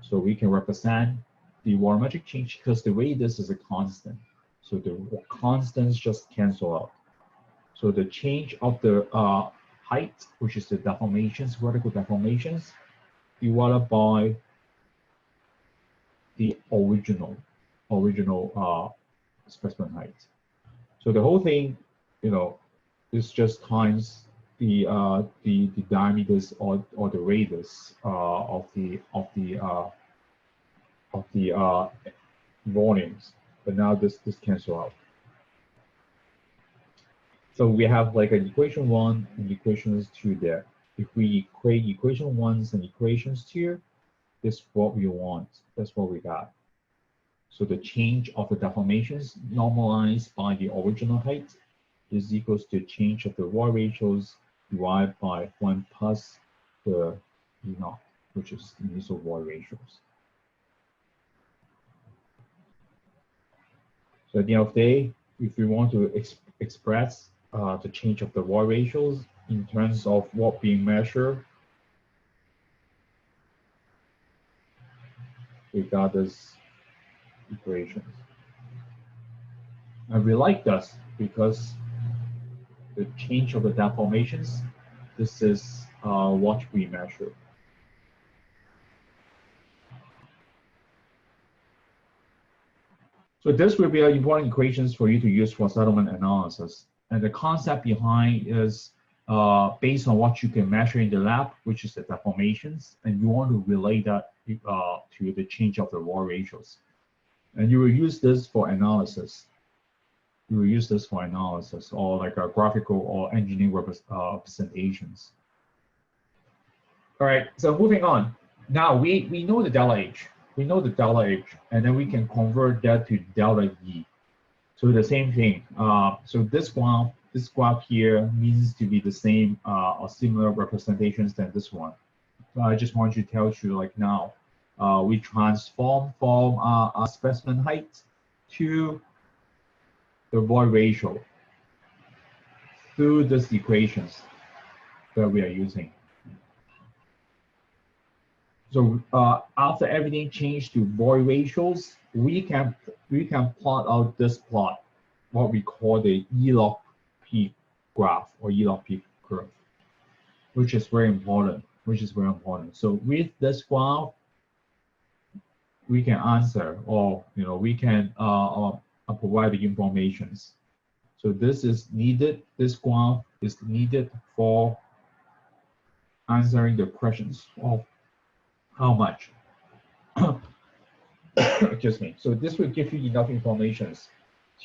So we can represent the volumetric change because the radius is a constant. So the constants just cancel out. So the change of the height, which is the deformations, vertical deformations, divided by the original specimen height. So the whole thing, is just times the diameters or the radius of the volumes. But now this cancel out. So we have like an equation 1 and equations 2 there. If we equate equation 1s and equations 2, this is what we want. That's what we got. So the change of the deformations normalized by the original height is equals to change of the void ratios divided by 1 plus the E0, which is the initial void ratios. So at the end of the day, if we want to express the change of the void ratios in terms of what being measured, we got this equations. And we like this because the change of the deformations, this is what we measure. So this will be important equations for you to use for settlement analysis. And the concept behind is based on what you can measure in the lab, which is the deformations, and you want to relate that to the change of the void ratios. And you will use this for analysis. You will use this for analysis or like a graphical or engineering representations. All right, so moving on. Now we know the delta H. We know the delta H, and then we can convert that to delta E. So the same thing. So this graph here means to be the same or similar representations than this one. So I just want to tell you like now, we transform from a specimen height to the void ratio through these equations that we are using. So after everything changed to void ratios, we can plot out this plot, what we call the E log P graph or E log P curve, which is very important. So with this graph, we can answer, or we can provide the informations. So this is needed. This graph is needed for answering the questions of how much. Excuse me. So this will give you enough information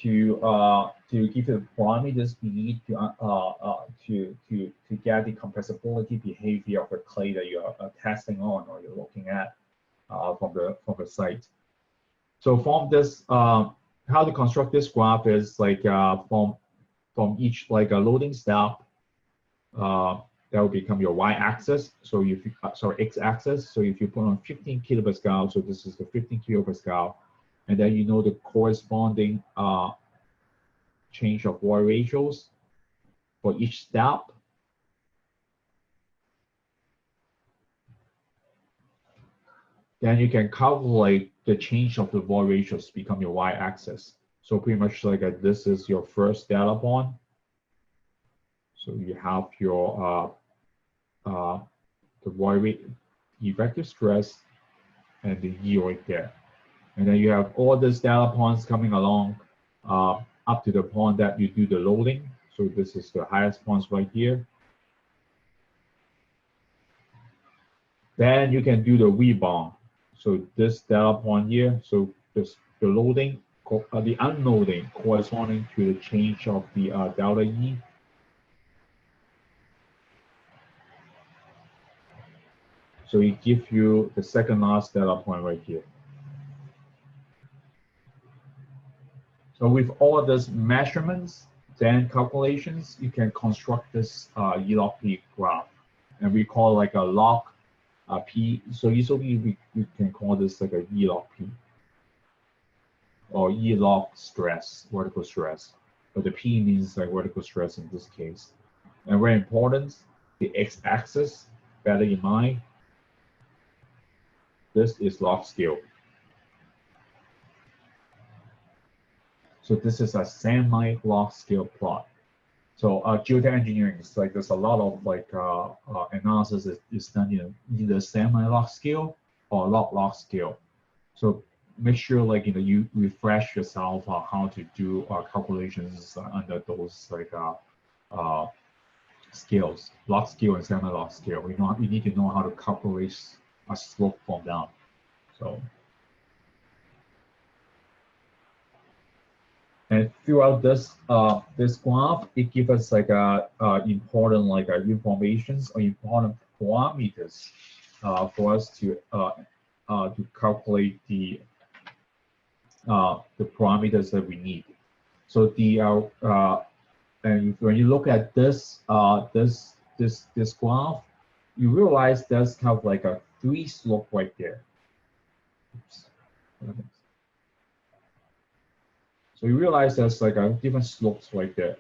to give you the parameters we need to get the compressibility behavior of the clay that you are testing on or you're looking at from the site. So from this, how to construct this graph is like from each like a loading step. That will become your y-axis. So if you, x-axis. So if you put on 15 kilopascal, so this is the 15 kilopascal, and then the corresponding change of void ratios for each step. Then you can calculate the change of the void ratios become your y-axis. So pretty much like this is your first data point. So you have your the void rate, effective stress, and the E right there. And then you have all these data points coming along up to the point that you do the loading. So this is the highest points right here. Then you can do the rebound. So this data point here, so this the loading, the unloading corresponding to the change of the delta E. So it gives you the second last data point right here. So with all these measurements, then calculations, you can construct this E log P graph, and we call like a log P. So easily we can call this like a E log P or E log stress, vertical stress. But the P means like vertical stress in this case. And very important, the x-axis, bear in mind, this is log scale. So this is a semi-log scale plot. So geotech engineering is like there's a lot of like analysis is done in either semi-log scale or log scale. So make sure like you refresh yourself how to do calculations under those like scales, log scale and semi-log scale. We need to know how to calculate a slope from down. So. And throughout this this graph, it gives us like important like informations or important parameters for us to calculate the parameters that we need. So and when you look at this this graph, you realize there's kind of like a 3 slope right there. Oops. So you realize there's like a different slopes right there.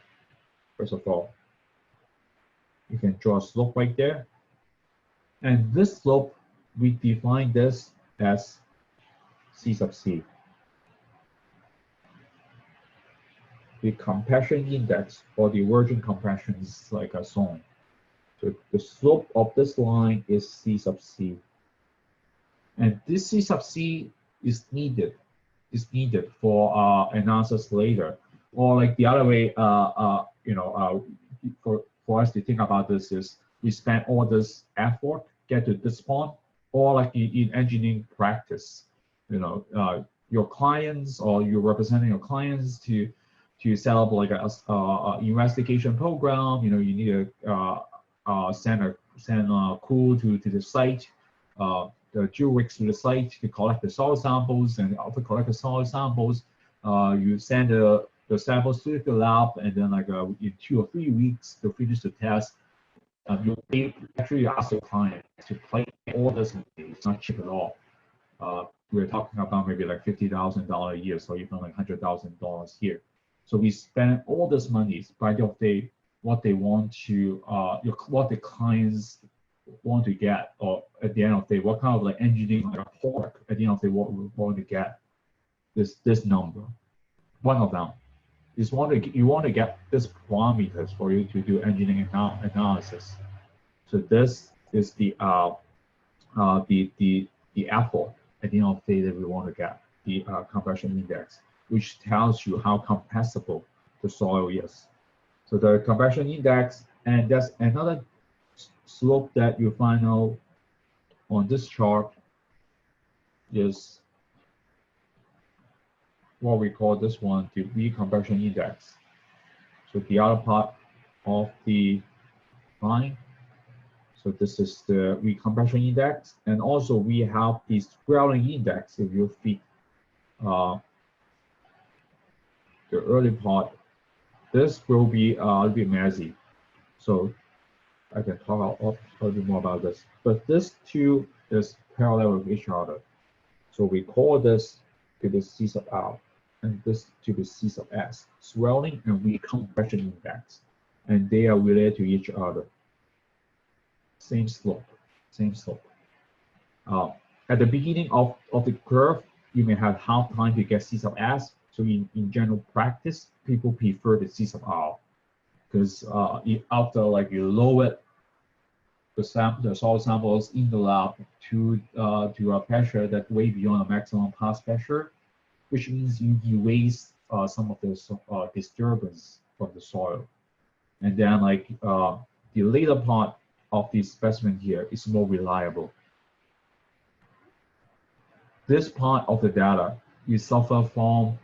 First of all, you can draw a slope right there. And this slope, we define this as C sub C. The compression index or the virgin compression is like a zone. So the slope of this line is C sub C. And this C sub C is needed for analysis later, or like the other way, for us to think about this is we spend all this effort get to this point, or like in engineering practice, your clients or you're representing your clients to set up like a investigation program. You need to send a crew to the site. The drill rigs to the site to collect the soil samples, and after collect the soil samples, you send the the samples to the lab, and then like in 2 or 3 weeks to finish the test. You actually ask the client to pay all this money. It's not cheap at all. We're talking about maybe like $50,000 a year, so even like $100,000 here. So we spend all this money by the day, what they want to, what the clients want to get, or at the end of the day, what kind of like engineering report at the end of the day, what we want to get this number. One of them is you want to get this parameters for you to do engineering analysis. So this is the effort at the end of the day that we want to get, the compression index, which tells you how compressible the soil is. So the compression index, and that's another slope that you find out on this chart, is what we call this one, the recompression index. So the other part of the line. So this is the recompression index, and also we have the swelling index. If you feed the early part, this will be a little bit messy. So I can talk a little bit more about this. But this two is parallel with each other. So we call this to the C sub R, and this to the C sub S, swelling and recompression index, and they are related to each other. Same slope, same slope. At the beginning of the curve, you may have half time to get C sub S. So in general practice, people prefer the C sub R, because after like you lower the soil samples in the lab to a pressure that way beyond the maximum pass pressure, which means you erase some of the disturbance from the soil, and then like the later part of the specimen here is more reliable. This part of the data, you suffer from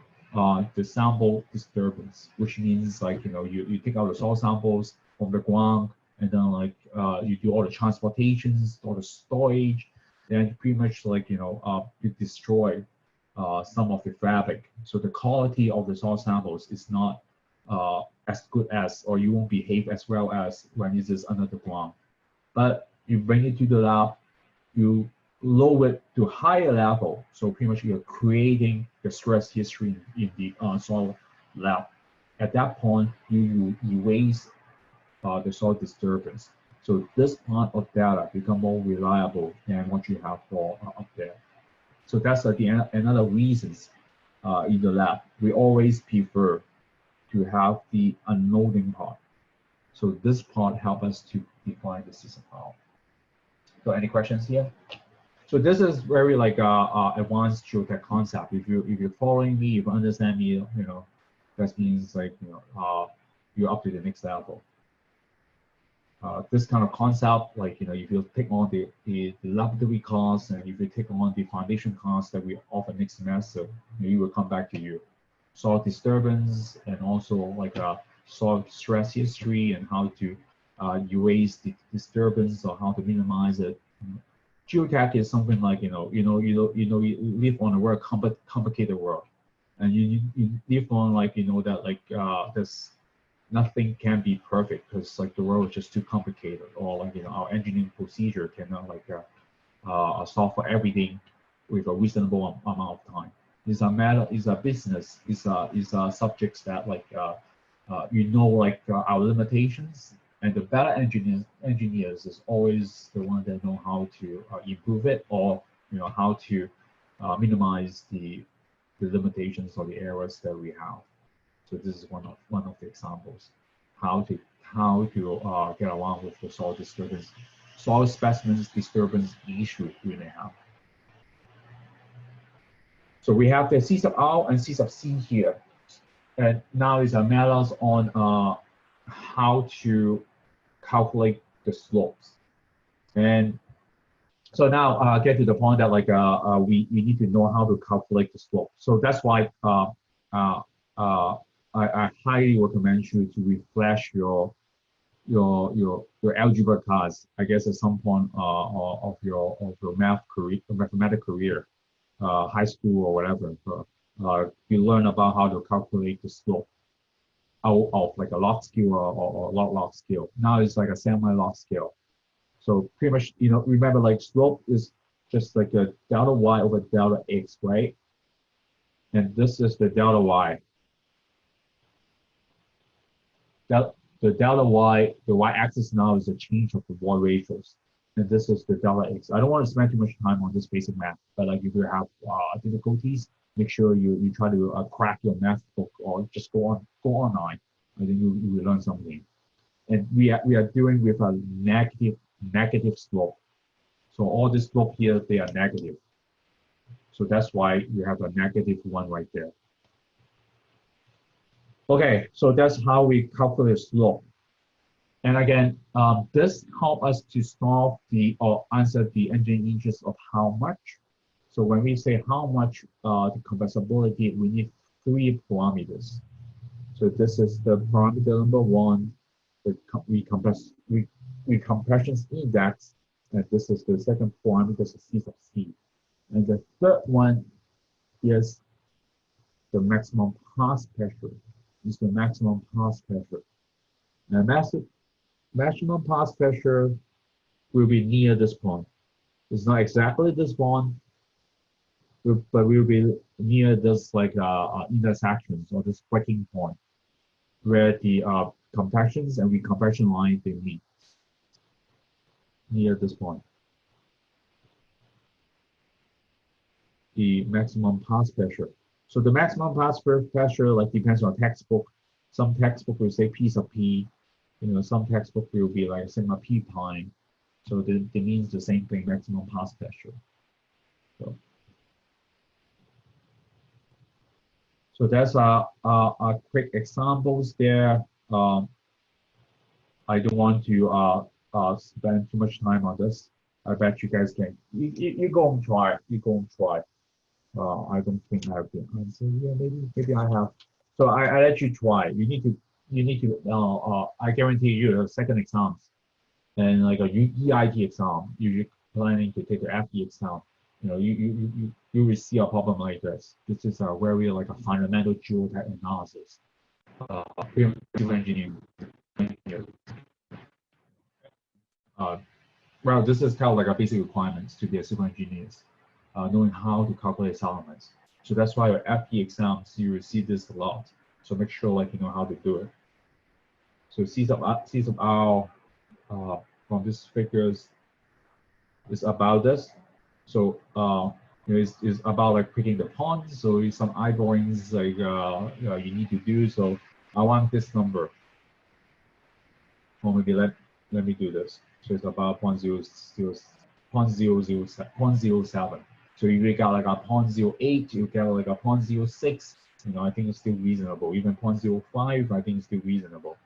the sample disturbance, which means like you take out the soil samples from the ground, and then like you do all the transportations, all the storage, then pretty much like you destroy some of the fabric. So the quality of the soil samples is not as good as, or you won't behave as well as when it is under the ground. But you bring it to the lab, you lower it to higher level. So pretty much you're creating the stress history in the soil lab. At that point, you erase the soil disturbance. So this part of data become more reliable than what you have for up there. So that's another reasons in the lab. We always prefer to have the unloading part. So this part helps us to define the system out. So any questions here? So this is very like advanced geotech concept. If you're following me, if you understand me, that means like you're up to the next level. This kind of concept, like if you take on the laboratory costs, and if you take on the foundation costs that we offer next semester, we will come back to you. Soil disturbance, and also like soil stress history, and how to erase the disturbance, or how to minimize it. Geotech is something like you live on a very complicated world, and you live on like that like there's nothing can be perfect, because like the world is just too complicated, or like our engineering procedure cannot like solve for everything with a reasonable amount of time. It's a matter, it's a business, it's a subjects that like like our limitations, and the better engineers is always the one that know how to improve it, or how to minimize the limitations or the errors that we have. So this is one of the examples how to get along with the soil disturbance, soil specimens disturbance issue we may have. So we have the C sub R and C sub C here, and now is a matter on how to calculate the slopes. And so now get to the point that like we need to know how to calculate the slope. So that's why I highly recommend you to refresh your algebra class, I guess at some point of your mathematics career, high school or whatever. You learn about how to calculate the slope. out of like a log scale or log scale. Now it's like a semi-log scale. So pretty much, remember like slope is just like a delta y over delta x, right? And this is the delta y. The delta y, the y-axis now is the change of the wall ratios. And this is the delta x. I don't want to spend too much time on this basic math, but like if you have difficulties, make sure you try to crack your math book or just go online. I think you will learn something. And we are dealing with a negative slope. So all this slope here, they are negative. So that's why you have a -1 right there. Okay, so that's how we calculate slope. And again, this helps us to solve or answer the engineering interest of how much. So when we say how much the compressibility, we need 3 parameters. So this is the parameter number 1, the recompression index, and this is the second parameter, C sub C. And the third one is the maximum pass pressure. Is the maximum pass pressure. And maximum pass pressure will be near this point. It's not exactly this point, but will be near this like intersections or this breaking point where the compressions and recompression line they meet near this point. The maximum pass pressure. So the maximum pass pressure like depends on textbook. Some textbook will say P sub P. Some textbook will be like sigma P prime. So it means the same thing, maximum pass pressure. So that's a quick examples there. I don't want to spend too much time on this. I bet you guys can. You go and try. You go and try. I don't think I have the answer here. Maybe I have. So I let you try. You need to. I guarantee you the second exams and like a EIT exam. You're planning to take the FE exam. You will see a problem like this. This is a very like a fundamental geotech analysis. Civil engineering. Well, this is kind of like a basic requirements to be a civil engineers, knowing how to calculate settlements. So that's why your FE exams, you will see this a lot. So make sure like you know how to do it. So C sub R from these figures is about this. So it's about like picking the ponds. So some eyeballings like you need to do. So I want this number. Or maybe let me do this. So it's about 0.007. So you got like a 0.08, you get like a 0.06. I think it's still reasonable. Even 0.05, I think it's still reasonable.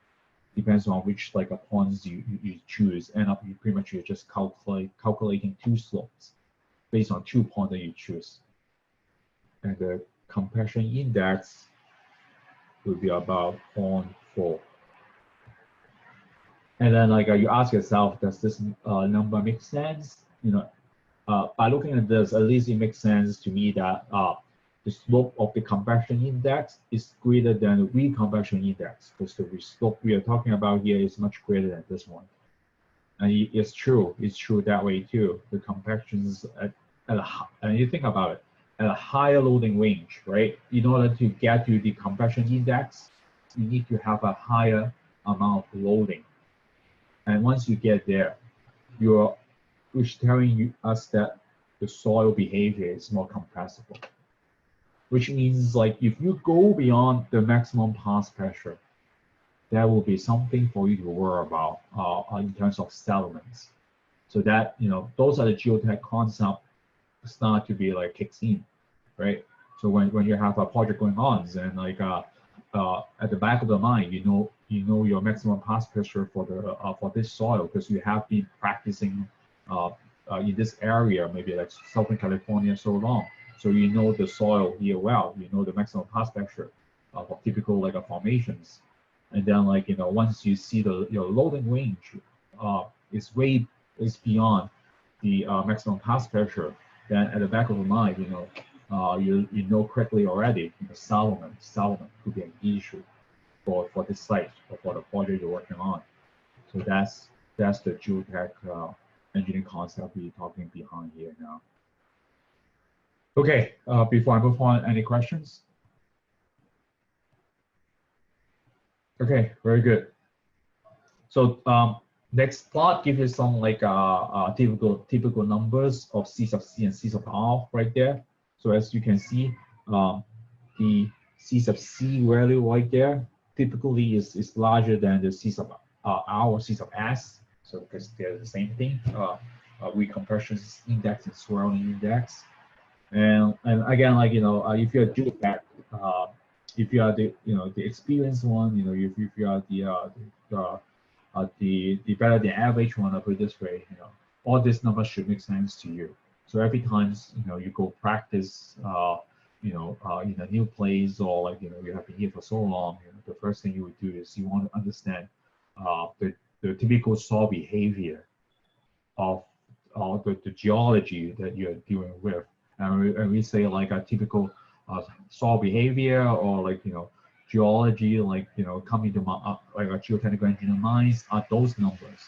Depends on which like a points you choose. End up you pretty much you're just calculating 2 slopes based on 2 points that you choose. And the compression index will be about 0.4. And then like you ask yourself, does this number make sense? By looking at this, at least it makes sense to me that the slope of the compression index is greater than the recompression index, because the slope we are talking about here is much greater than this one. And it's true that way too. The compressions and you think about it, at a higher loading range, right? In order to get to the compression index, you need to have a higher amount of loading. And once you get there, which telling us that the soil behavior is more compressible. Which means like if you go beyond the maximum pass pressure, there will be something for you to worry about in terms of settlements. So that those are the geotech concepts start to be like kicks in, right? So when you have a project going on, and like at the back of the mind, you know your maximum pass pressure for this soil because you have been practicing in this area, maybe like Southern California so long. So you know the soil here well, you know the maximum pass pressure for typical like formations. And then like once you see your loading range is beyond the maximum pass pressure, then at the back of the mind, you know correctly already, settlement could be an issue. for this site or for the project you're working on. So that's the geotech engineering concept we're talking behind here now. Okay, before I move on, any questions? Okay, very good. So next plot gives you some like typical numbers of C sub C and C sub R right there. So as you can see, the C sub C value right there typically is larger than the C sub R or C sub S. So because they're the same thing, recompression index and swirling index. And again, like if you're doing that, if you are the the experienced one, if you are the better than average one, I'll put it this way, all these numbers should make sense to you. So every time you go practice, in a new place, or like you have been here for so long, the first thing you would do is you want to understand the typical soil behavior of the geology that you're dealing with. And we say like a typical soil behavior, or like geology, like coming to like a geotechnical engineering minds, are those numbers.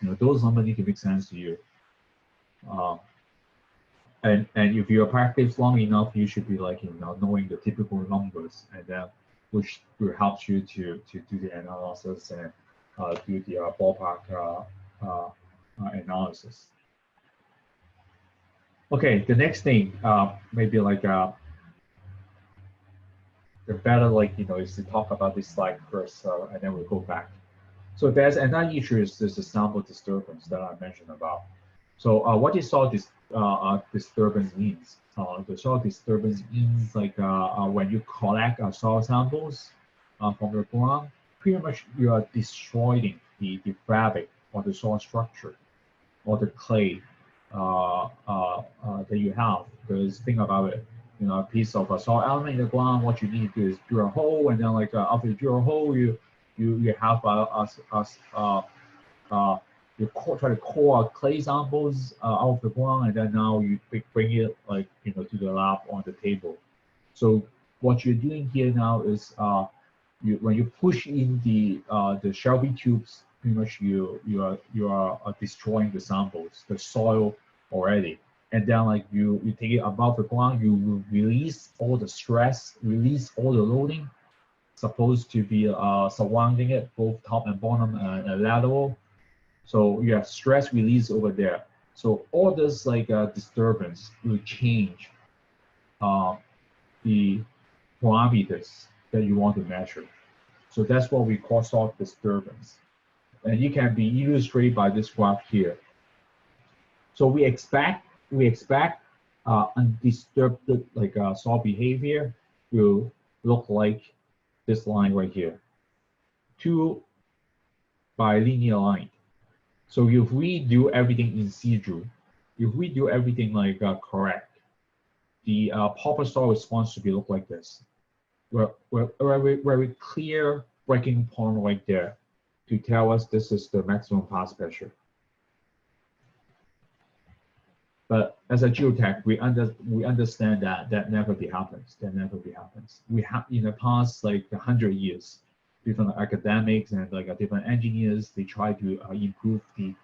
Those numbers need to make sense to you. And if you practice long enough, you should be like knowing the typical numbers, and then which will help you to do the analysis and do the ballpark analysis. Okay, the next thing maybe like the better is to talk about this slide first, and then we'll go back. So there's another issue is the sample disturbance that I mentioned about. So what is soil disturbance means? The soil disturbance means like when you collect soil samples from the ground, pretty much you are destroying the fabric or the soil structure or the clay that you have. Because think about it, a piece of a soil element in the ground, what you need to do is drill a hole, and then like after you drill a hole, you have you try to core clay samples out of the ground, and then now you bring it like to the lab on the table. So what you're doing here now is when you push in the Shelby tubes, pretty much you are destroying the samples, the soil already, and then like you take it above the ground, you release all the stress, release all the loading supposed to be surrounding it, both top and bottom and lateral. So you have stress release over there. So all this like disturbance will change the parameters that you want to measure. So that's what we call soil disturbance. And it can be illustrated by this graph here. So we expect undisturbed like soil behavior will look like this line right here, two bilinear line. So if we do everything in situ, if we do everything like correct, the proper soil response should be look like this. Very clear breaking point right there to tell us this is the maximum pass pressure. But as a geotech, we understand that never happens. That never happens. We have in the past like 100 years, different academics and like different engineers, they try to improve the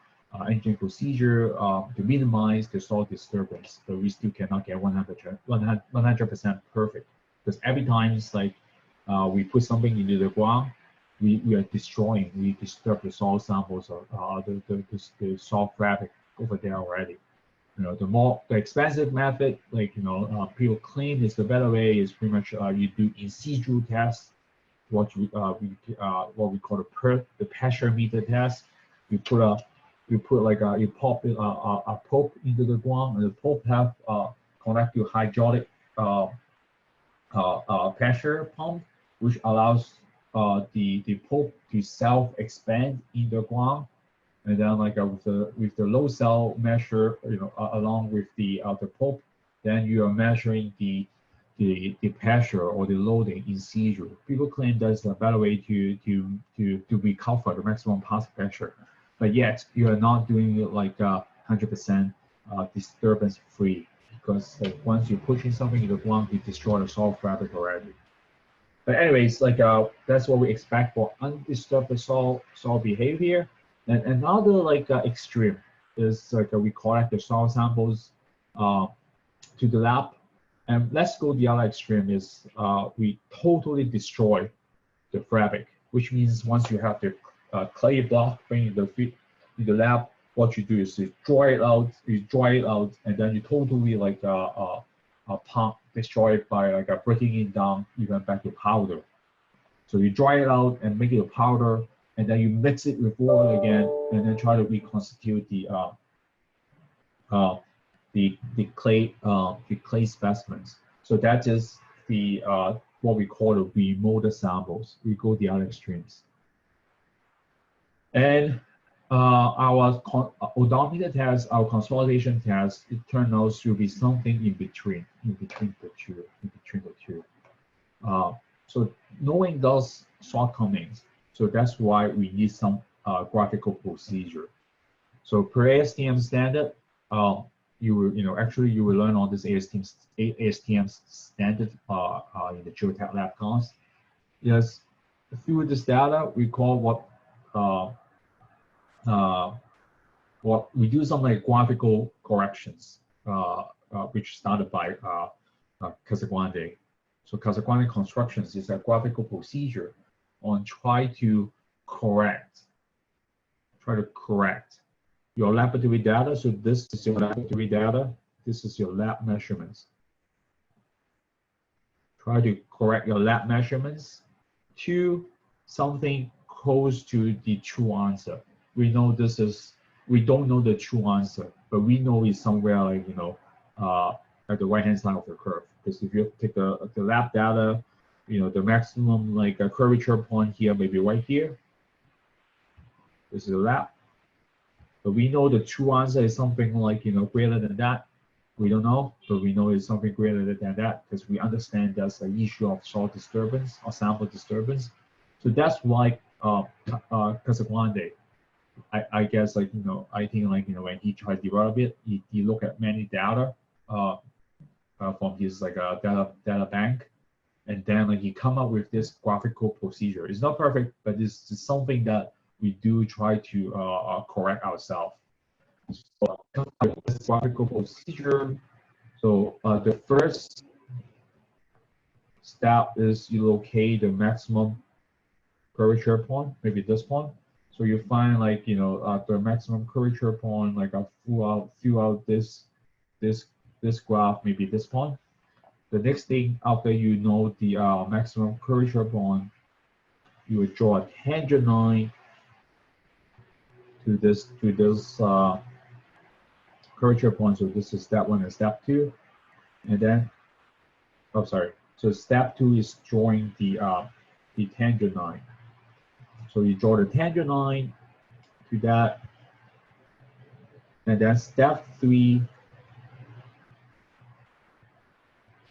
engineering procedure to minimize the soil disturbance, but we still cannot get 100% perfect, because every time it's like we put something into the ground, we are destroying, we disturb the soil samples or the soil fabric over there already. The expensive method, like people claim is the better way, is pretty much you do in situ tests, what we call the pressure meter test. You pop a probe into the ground, and the probe have connect to hydraulic pressure pump, which allows the probe to self-expand in the ground. And then like with the low cell measure, along with the probe, then you are measuring the pressure or the loading in situ. People claim that's a better way to recover the maximum pass pressure, but yet you are not doing it like 100% disturbance free, because like once you push in something in the ground, you destroy the soil fabric already. But anyways, that's what we expect for undisturbed soil behavior. And another extreme is we collect the soil samples to the lab. And let's go the other extreme is we totally destroy the fabric, which means once you have the clay block in the lab, what you do is you dry it out, and then you totally destroy it by breaking it down even back to powder. So you dry it out and make it a powder, and then you mix it with water again, and then try to reconstitute the clay specimens. So that is the what we call the remote samples. We go the other extremes. And our odometer test, our consolidation test, it turned out to be something in between the two. So knowing those shortcomings, so that's why we need some graphical procedure. So per ASTM standard, you will learn all this ASTM standard in the geotech lab class. Yes, through this data, we call what we do some graphical corrections, which started by Casagrande. So Casagrande constructions is a graphical procedure on try to correct your laboratory data. So this is your laboratory data. This is your lab measurements. Try to correct your lab measurements to something close to the true answer. We know we don't know the true answer, but we know it's somewhere at the right-hand side of the curve. Because if you take the lab data, the maximum curvature point here, maybe right here. This is the lab. But we know the true answer is something greater than that. We don't know, but we know it's something greater than that because we understand there's an issue of soil disturbance or sample disturbance. So that's why Casagrande, I guess I think when he tried to develop it, he looked at many data from his data bank, and then he come up with this graphical procedure. It's not perfect, but it's something that we do try to correct ourselves. So this graphical procedure. So the first step is you locate the maximum curvature point, maybe this point. So you find the maximum curvature point, fill out this graph, maybe this point. The next thing after you know the maximum curvature point, you will draw a tangent line to this curvature point. So this is step 1 and step 2, and then so step 2 is drawing the tangent line. So you draw the tangent line to that, and then step 3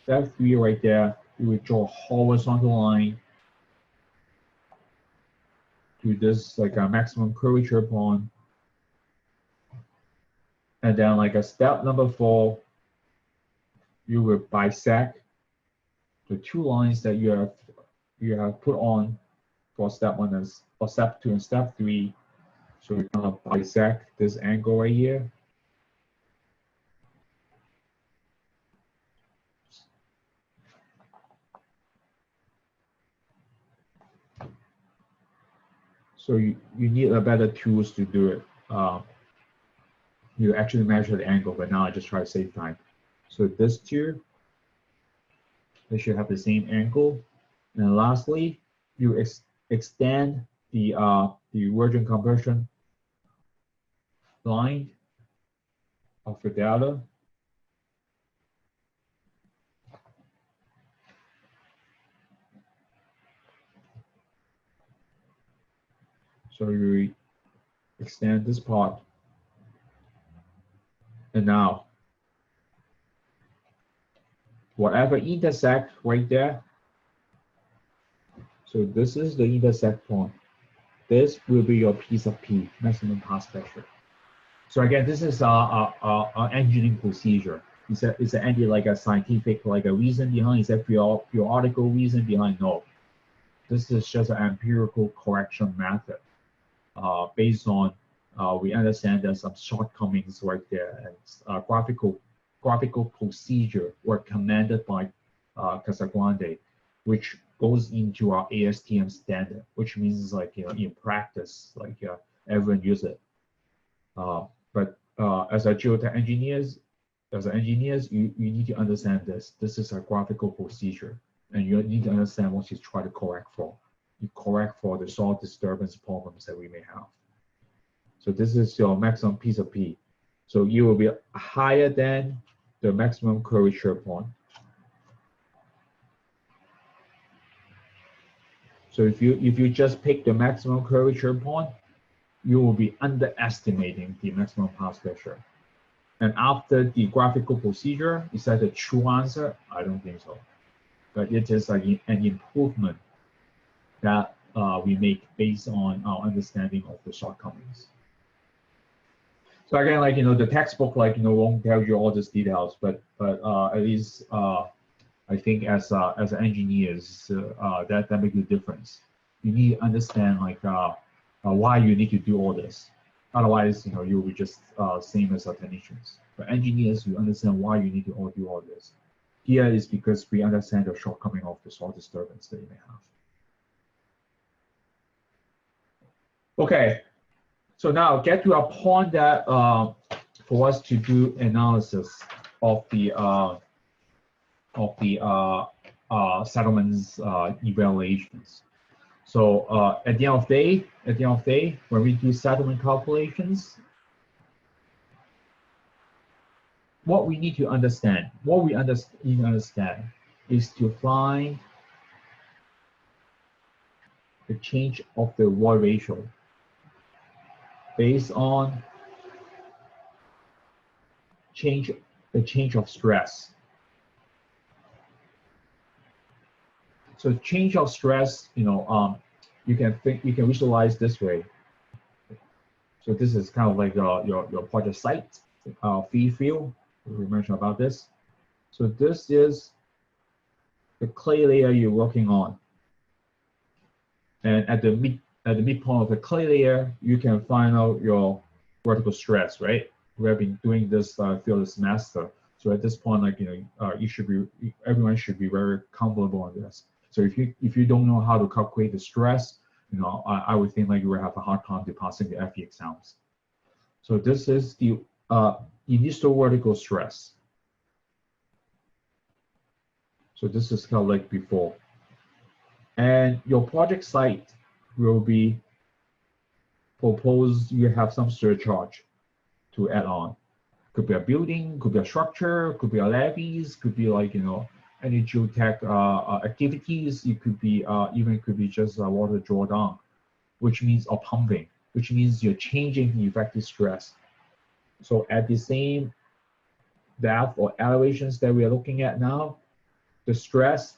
right there, you will draw a horizontal line to this a maximum curvature point, and then a step number 4, you will bisect the 2 lines that you have put on for step 1 or step 2 and step 3. So we're gonna bisect this angle right here. So you need a better tools to do it. You actually measure the angle, but now I just try to save time. So this two, they should have the same angle. And lastly, you extend the virgin compression line of your data. So you extend this part. And now, whatever intersect right there, so this is the intersect point. This will be your piece of P, maximum pass pressure. So again, this is an engineering procedure. It's a scientific a reason behind. It's a theoretical reason behind. No, This is just an empirical correction method based on we understand there's some shortcomings right there, and graphical procedure were commanded by Casagrande, which goes into our ASTM standard, which means like in practice, like everyone uses it. But as a geotech engineers, you need to understand this. This is a graphical procedure, and you need to understand what you try to correct for. You correct for the soil disturbance problems that we may have. So this is your maximum piece of P. So you will be higher than the maximum curvature point. So if you just pick the maximum curvature point, you will be underestimating the maximum pass pressure. And after the graphical procedure, is that the true answer? I don't think so. But it is an improvement that we make based on our understanding of the shortcomings. So again, like the textbook, like won't tell you all these details, but at least I think as engineers, that makes a difference. You need to understand like why you need to do all this. Otherwise, you'll be just same as our technicians. But engineers, you understand why you need to do all this. Here is because we understand the shortcoming of the soil disturbance that you may have. Okay, so now get to a point that for us to do analysis of the settlements evaluations. So at the end of the day, when we do settlement calculations, what we need to understand, is to find the change of the void ratio based on the change of stress. So change of stress, you can visualize this way. So this is kind of like your project site, feed field. We mentioned about this. So this is the clay layer you're working on, and at the midpoint of the clay layer, you can find out your vertical stress, right? We have been doing this through the semester. So at this point, like everyone should be very comfortable on this. So if you don't know how to calculate the stress, I would think like you will have a hard time to passing the FE exams. So this is the initial vertical stress. So this is kind of like before. And your project site will be proposed, you have some surcharge to add on. Could be a building, could be a structure, could be a levies, could be like, any geotech activities. It could be even could be just water drawdown, which means or pumping, which means you're changing the effective stress. So at the same depth or elevations that we are looking at now, the stress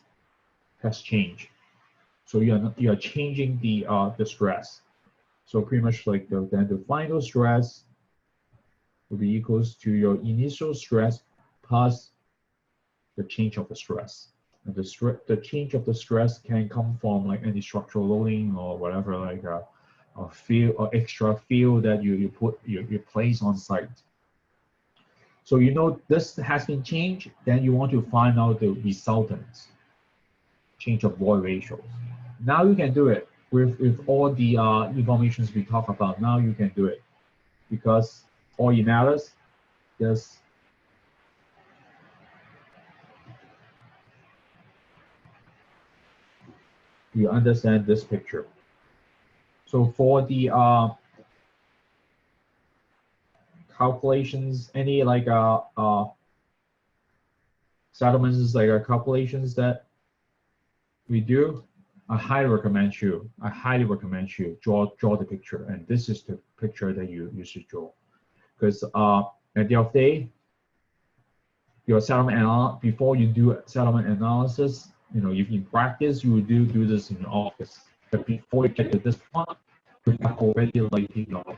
has changed. So you are changing the stress. So pretty much like then the final stress will be equals to your initial stress plus the change of the stress. And the change of the stress can come from like any structural loading or whatever, like a field or extra field that you place on site. So this has been changed, then you want to find out the resultant change of void ratios. Now you can do it with all the informations we talk about. Now you can do it because all it matters is you understand this picture. So for the calculations, any like settlements like calculations that we do, I highly recommend you draw the picture, and this is the picture that you should draw, because at the end of the day, your settlement before you do settlement analysis, if in practice you do this in your office, but before you get to this point, you have already like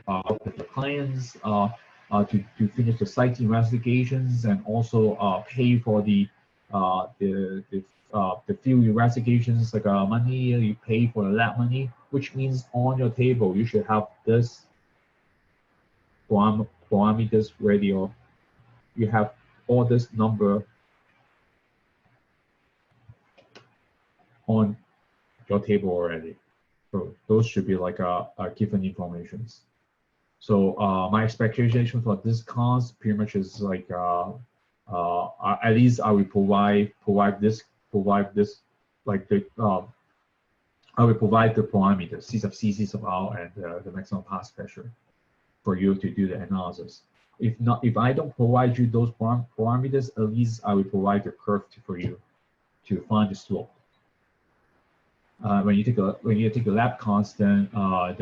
work with the clients to finish the site investigations and also pay for the the few investigations like money you pay for the lab money, which means on your table you should have this parameters radio. You have all this number on your table already. So those should be like a given informations. So my expectation for this class pretty much is like at least I will provide this like the I will provide the parameters C sub C, C sub R, and the maximum pass pressure for you to do the analysis. If not, if I don't provide you those parameters, at least I will provide the curve for you to find the slope. When you take a lab class, then we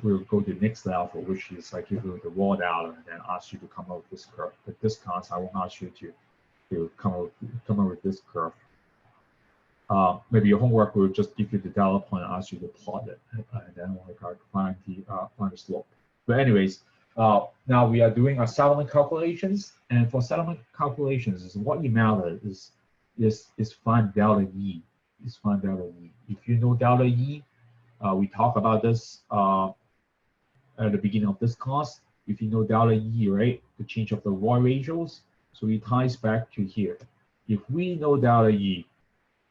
will go to the next level, which is like give you the raw data and then ask you to come up with this curve. But this class, I won't ask you to come up with this curve. Maybe your homework will just give you the data point and ask you to plot it, and then find the slope. But anyways, now we are doing our settlement calculations, and for settlement calculations, is what matters is find delta E. Is find delta E. If you know delta E, we talked about this at the beginning of this class. If you know delta E, right, the change of the raw ratios, so it ties back to here. If we know delta E,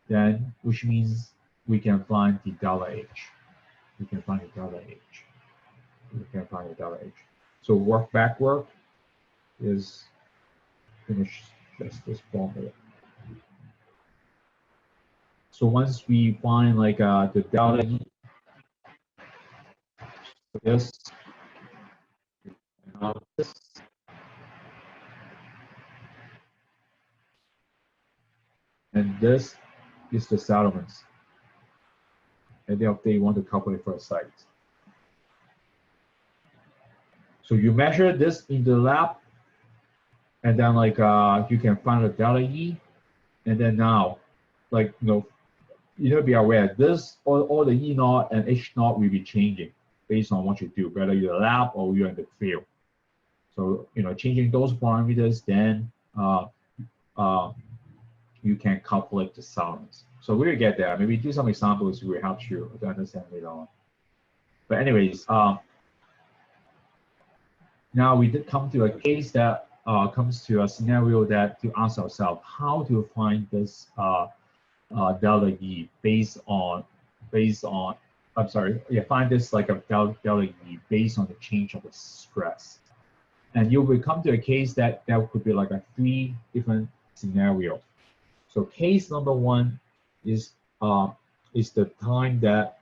then which means we can find the delta H. We can find the delta H. We can find the delta H. So work backward is finish just this formula. So once we find like the delta E, this, this, and this is the settlements. And then they want to calculate for a site. So you measure this in the lab, and then like you can find the delta E, and then now, like you need to be aware this all the E naught and H naught will be changing based on what you do, whether you're in the lab or you're in the field. So changing those parameters, then you can calculate the settlements. So we'll get there. Maybe do some examples will help you to understand later on. But anyways, now we did come to a case that comes to a scenario that to ask ourselves how to find this delta E find this like a delta E based on the change of the stress. And you will come to a case that could be like a 3 different scenarios. So case number 1 is the time that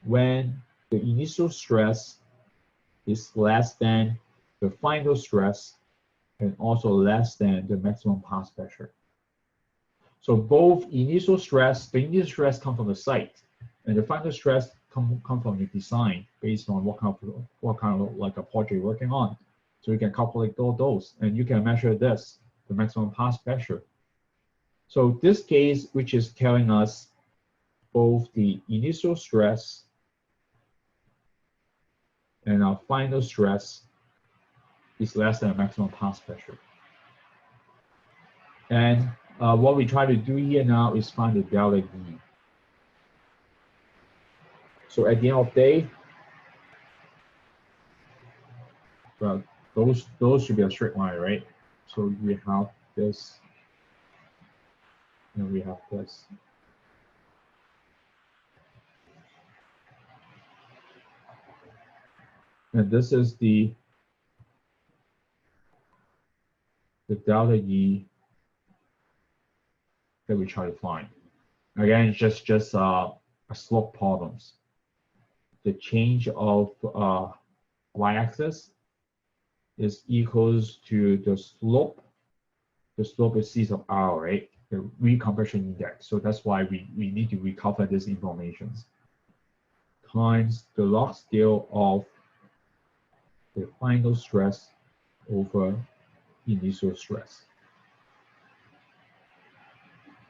when the initial stress is less than the final stress and also less than the maximum pass pressure. So both initial stress, the initial stress comes from the site, and the final stress come from the design based on what kind of like a project you're working on. So you can calculate all those, and you can measure this, the maximum pass pressure. So this case, which is telling us both the initial stress and our final stress is less than maximum pass pressure. And what we try to do here now is find the delta E. So at the end of the day, well, those should be a straight line, right? So we have this, and we have this. And this is the delta E that we try to find. Again, it's just a slope problems. The change of y-axis is equals to the slope. The slope is C sub R, right? The recompression index. So that's why we need to recover this information times the log scale of the final stress over initial stress.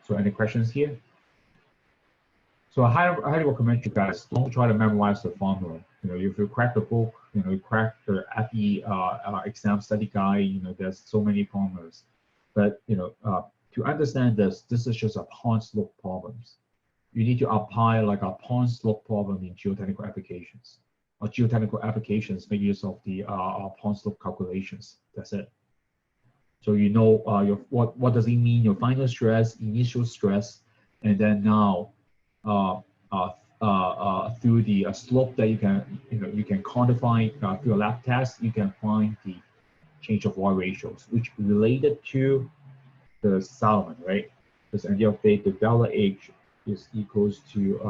So any questions here? So I highly recommend you guys don't try to memorize the formula. If you crack the book, you crack the FE exam study guide, there's so many formulas. But to to understand this, this is just a pond slope problems. You need to apply like a pond slope problem in geotechnical applications. Or geotechnical applications make use of the pond slope calculations. That's it. So you know what does it mean? Your final stress, initial stress, and then now through the slope that you can quantify through a lab test, you can find the change of water ratios, which related to the settlement, right? Because at the end of the day, the delta H is equals to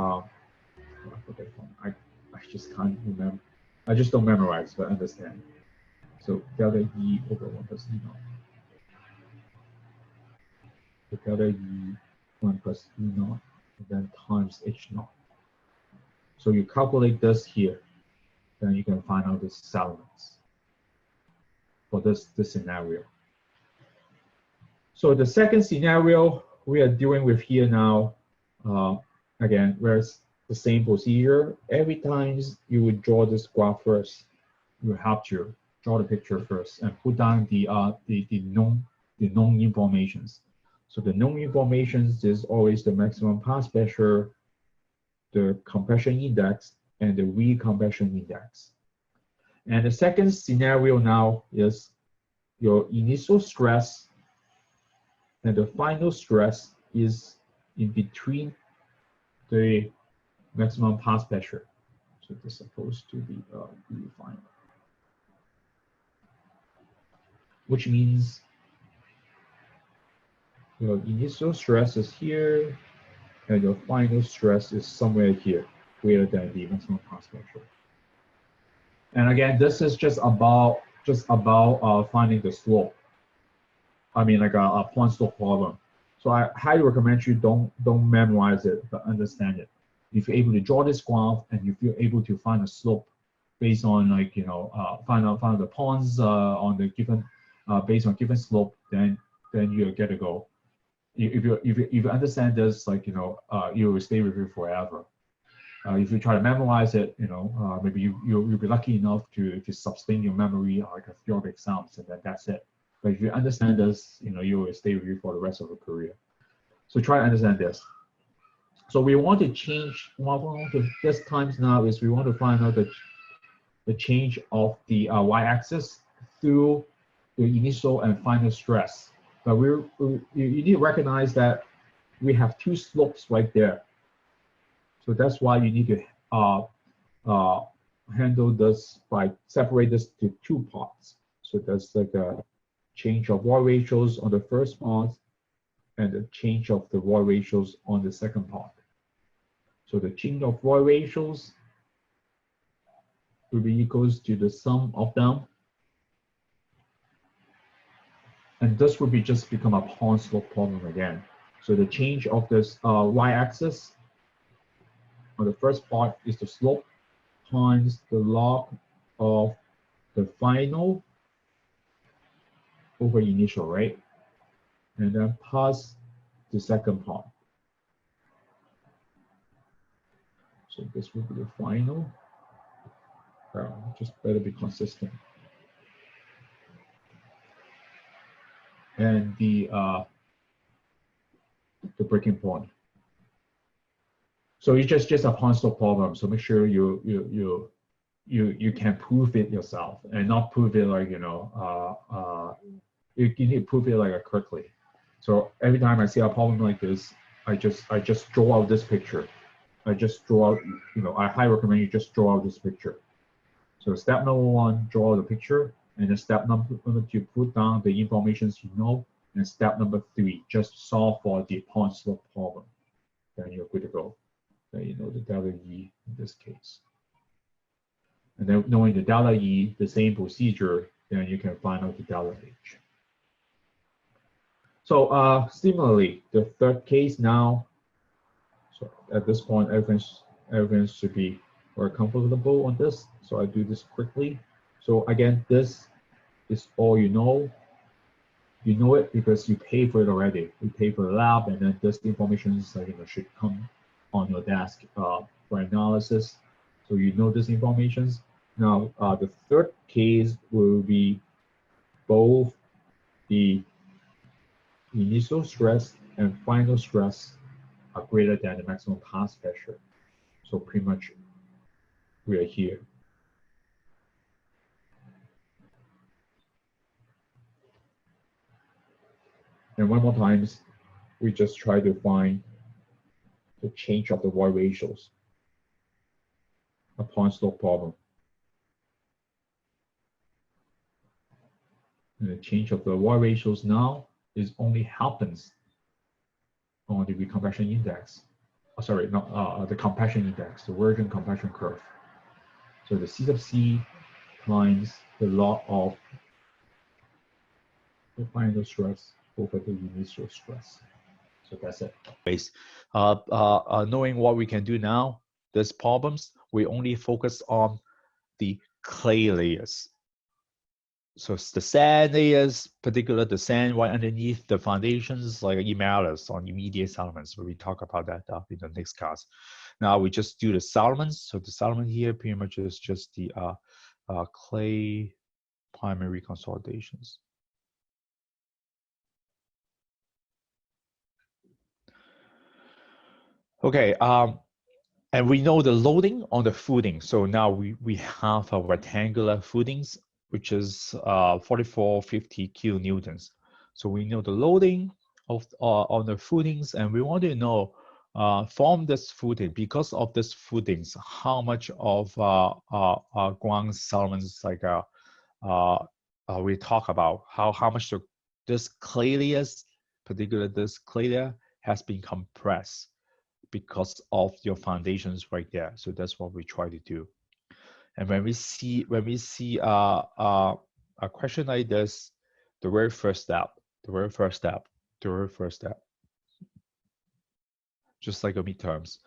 I just can't remember. I just don't memorize, but understand. So delta E over 1 plus E naught. So delta E 1 plus E naught, and then times H naught. So you calculate this here, then you can find out the settlements for this scenario. So the second scenario we are dealing with here now, again, where's the same procedure. Every time you would draw this graph first, you have to draw the picture first and put down the known informations. So the known informations is always the maximum pass pressure, the compression index, and the recompression index. And the second scenario now is your initial stress and the final stress is in between the maximum pass pressure. So this is supposed to be the final. Which means your initial stress is here and your final stress is somewhere here, greater than the maximum pass pressure. And again, this is just about finding the slope. I mean, like a point slope problem. So I highly recommend you don't memorize it, but understand it. If you're able to draw this graph and if you're able to find a slope based on like find out the ponds on the given based on given slope, then you'll get to go. If you understand this, like you will stay with it forever. If you try to memorize it, maybe you'll be lucky enough to sustain your memory like a few exams, and then that's it. But if you understand this, you will stay with you for the rest of your career. So try to understand this. So we want to change. What we want to this times now is we want to find out the change of the y-axis through the initial and final stress. But you need to recognize that we have two slopes right there. So that's why you need to handle this by separate this to two parts. So that's like a change of water ratios on the first part and the change of the water ratios on the second part. So the change of water ratios will be equals to the sum of them. And this will be just become a pond slope problem again. So the change of this y-axis on the first part is the slope times the log of the final over initial, right? And then plus the second part. So this will be the final. Just better be consistent. And the breaking point. So it's just a pond slope problem. So make sure you can prove it yourself and not prove it like you need to prove it like correctly. So every time I see a problem like this, I just draw out this picture. I just draw out, I highly recommend you just draw out this picture. So step number one, draw the picture, and then step number two, put down the information you know, and step number three, just solve for the pond slope problem. Then you're good to go. Then you know the delta E in this case. And then knowing the delta E, the same procedure, then you can find out the delta H. So similarly, the third case now, so at this point, everything should be very comfortable on this. So I do this quickly. So again, this is all you know. You know it because you pay for it already. You pay for the lab, and then this information should come on your desk for analysis. So you know this information. Now the third case will be both the initial stress and final stress are greater than the maximum pass pressure. So pretty much we are here. And one more times, we just try to find the change of the void ratios upon slope problem. And the change of the void ratios now is only happens on the recompression index. Oh, sorry, not the compression index, the virgin compression curve. So the C sub C times the log of the final stress over the initial stress. So that's it. Knowing what we can do now, these problems, we only focus on the clay layers. So it's the sand layers, particularly the sand right underneath the foundations, like emailers on immediate settlements, where we talk about that in the next class. Now we just do the settlements. So the settlement here pretty much is just the clay primary consolidations. Okay, and we know the loading on the footing. So now we have a rectangular footings, which is 4450 kilonewtons. So we know the loading of on the footings, and we want to know from this footing, because of this footings, how much of ground settlements like we talk about, how much this clay layers, particularly this clay layer, has been compressed because of your foundations right there. So that's what we try to do. And when we see a question like this, the very first step, just like a midterms,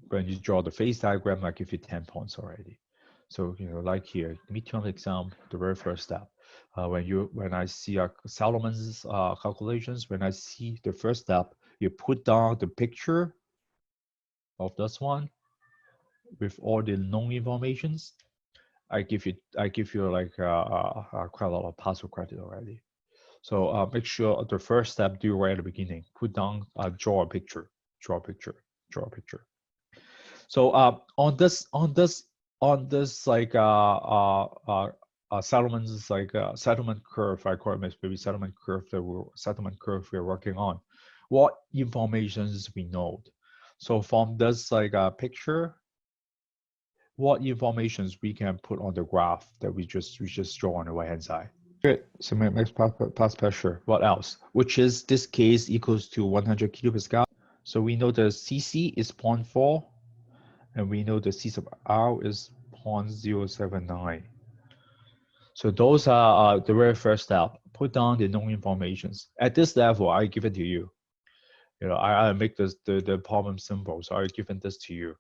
when you draw the phase diagram, I give you 10 points already. So like here, midterm exam, the very first step. When I see Solomon's calculations, when I see the first step, you put down the picture of this one with all the known informations. I give you like quite a lot of partial credit already. So make sure the first step do right at the beginning. Put down, draw a picture. So on this like settlements, like settlement curve, I call it maybe settlement curve we're working on. What informations we know? So from this like picture, what informations we can put on the graph that we just draw on the right hand side. Good. So max pass pressure. What else? Which is this case equals to 100 kilopascal. So we know the CC is 0.4, and we know the C sub R is 0.079. So those are the very first step. Put down the known informations. At this level, I give it to you. I make the problem simple, so I given this to you.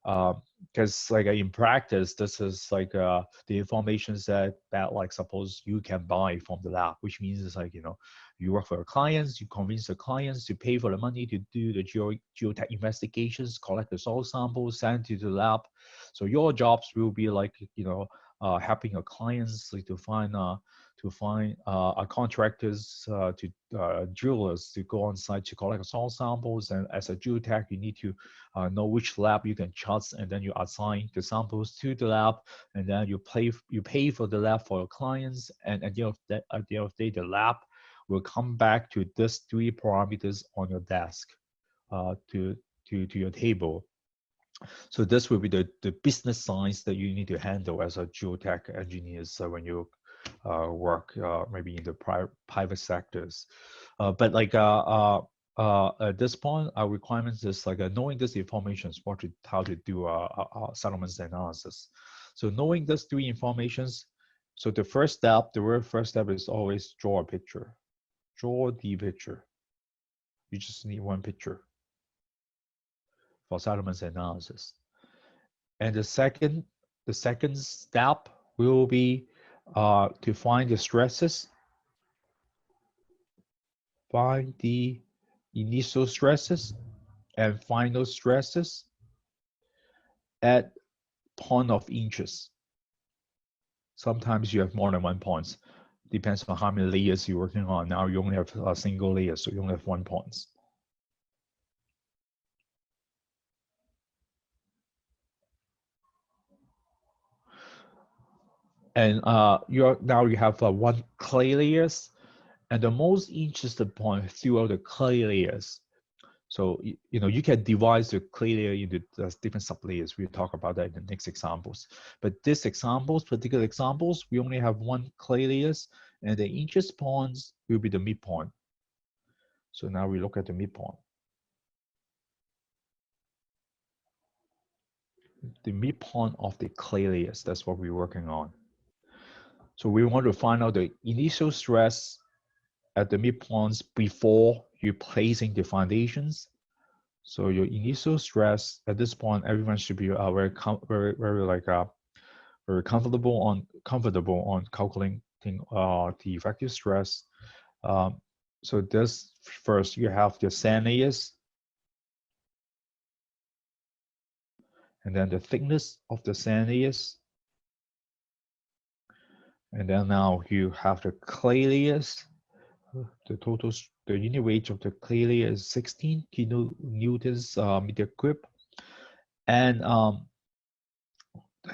Because like in practice, this is like the information that like suppose you can buy from the lab, which means it's like you work for your clients, you convince the clients to pay for the money to do the geotech investigations, collect the soil samples, send to the lab. So your jobs will be like helping your clients like to find contractors, to drillers to go on site to collect soil samples, and as a geotech, you need to know which lab you can trust, and then you assign the samples to the lab, and then you pay for the lab for your clients, and at the end of the day, the lab will come back to these 3 parameters on your desk, to your table. So this will be the business science that you need to handle as a geotech engineer. So when you work maybe in the private sectors, but like at this point, our requirements is like knowing this information, how to do settlements analysis. So knowing these 3 informations, so the very first step is always draw a picture. Draw the picture. You just need 1 picture for settlements analysis. And the second step will be to find the stresses, find the initial stresses and final stresses at point of interest. Sometimes you have more than 1 point. Depends on how many layers you're working on. Now you only have a single layer, so you only have 1 point. And now you have one clay layers, and the most interesting point throughout the clay layers. So you can divide the clay layer into different sublayers. We'll talk about that in the next examples. But this particular examples, we only have one clay layers, and the interest points will be the midpoint. So now we look at the midpoint. The midpoint of the clay layers, that's what we're working on. So we want to find out the initial stress at the midpoints before you placing the foundations. So your initial stress at this point, everyone should be very comfortable on calculating the effective stress. So this first, you have the sand layers, and then the thickness of the sand layers, and then now you have the clay layers. The unit weight of the clay layer is 16 kilonewtons meter cube, and the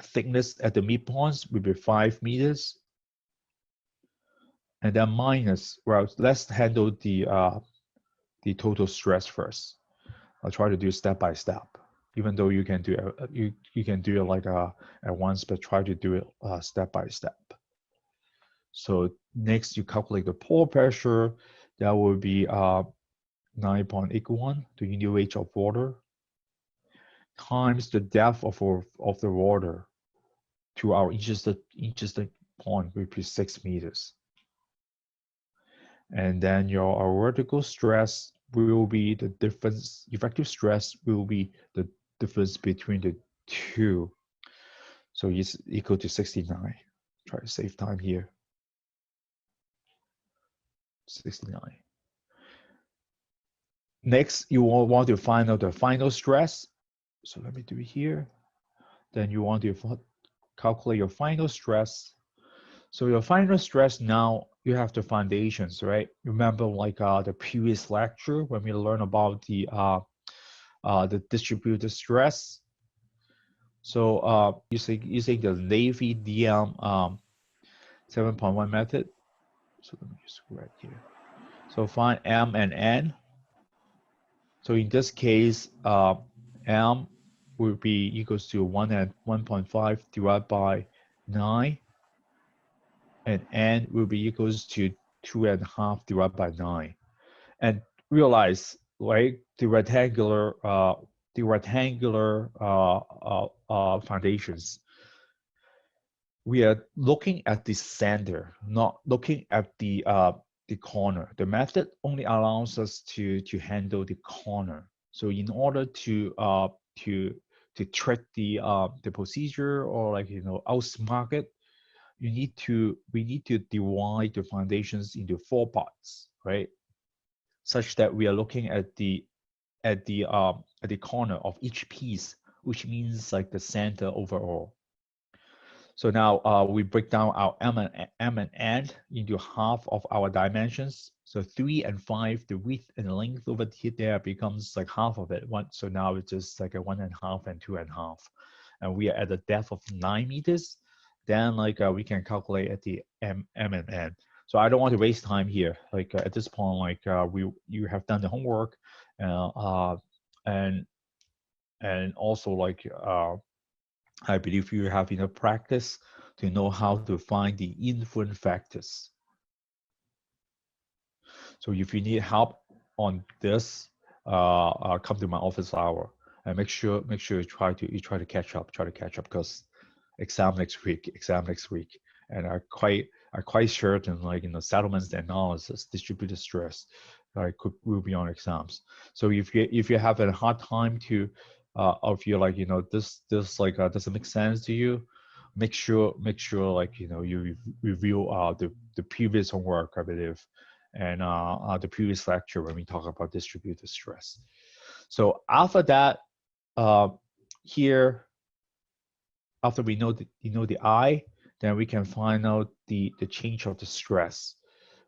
thickness at the midpoints will be 5 meters. And then minus, well, let's handle the total stress first. I'll try to do step by step, even though you can do you can do it like at once, but try to do it step by step. So next, you calculate the pore pressure. That will be 9.81, the unit weight of water, times the depth of the water to our interested point, which is 6 meters. And then our vertical stress will be the difference, effective stress will be the difference between the two. So it's equal to 69. Try to save time here. 69. Next, you will want to find out the final stress. So let me do it here. Then you want to calculate your final stress. So your final stress, now you have the foundations, right? Remember like the previous lecture when we learned about the distributed stress. So using the Navy DM 7.1 method. So let me just write here. So find M and N. So in this case, M will be equals to 1 and 1.5 divided by 9. And N will be equals to 2.5 divided by 9. And realize, right, the rectangular foundations, we are looking at the center, not looking at the corner. The method only allows us to handle the corner. So in order to trick the procedure, or like outsmart it, we need to divide the foundations into 4 parts, right? Such that we are looking at the corner of each piece, which means like the center overall. So now we break down our M and N into half of our dimensions. So 3 and 5, the width and length over here there becomes like half of it. So now it's just like a 1.5 and 2.5, and we are at a depth of 9 meters. Then like we can calculate at the M and N. So I don't want to waste time here. Like at this point, like you have done the homework, and also like I believe you have enough practice to know how to find the influence factors. So if you need help on this, come to my office hour, and make sure you try to catch up because exam next week, and are quite certain, like settlements analysis, distributed stress, will be on exams. So if you have a hard time to of you like this like doesn't make sense to you, make sure like you review the previous homework, I believe, and the previous lecture when we talk about distributed stress. So after that, here, after we know the I, then we can find out the change of the stress,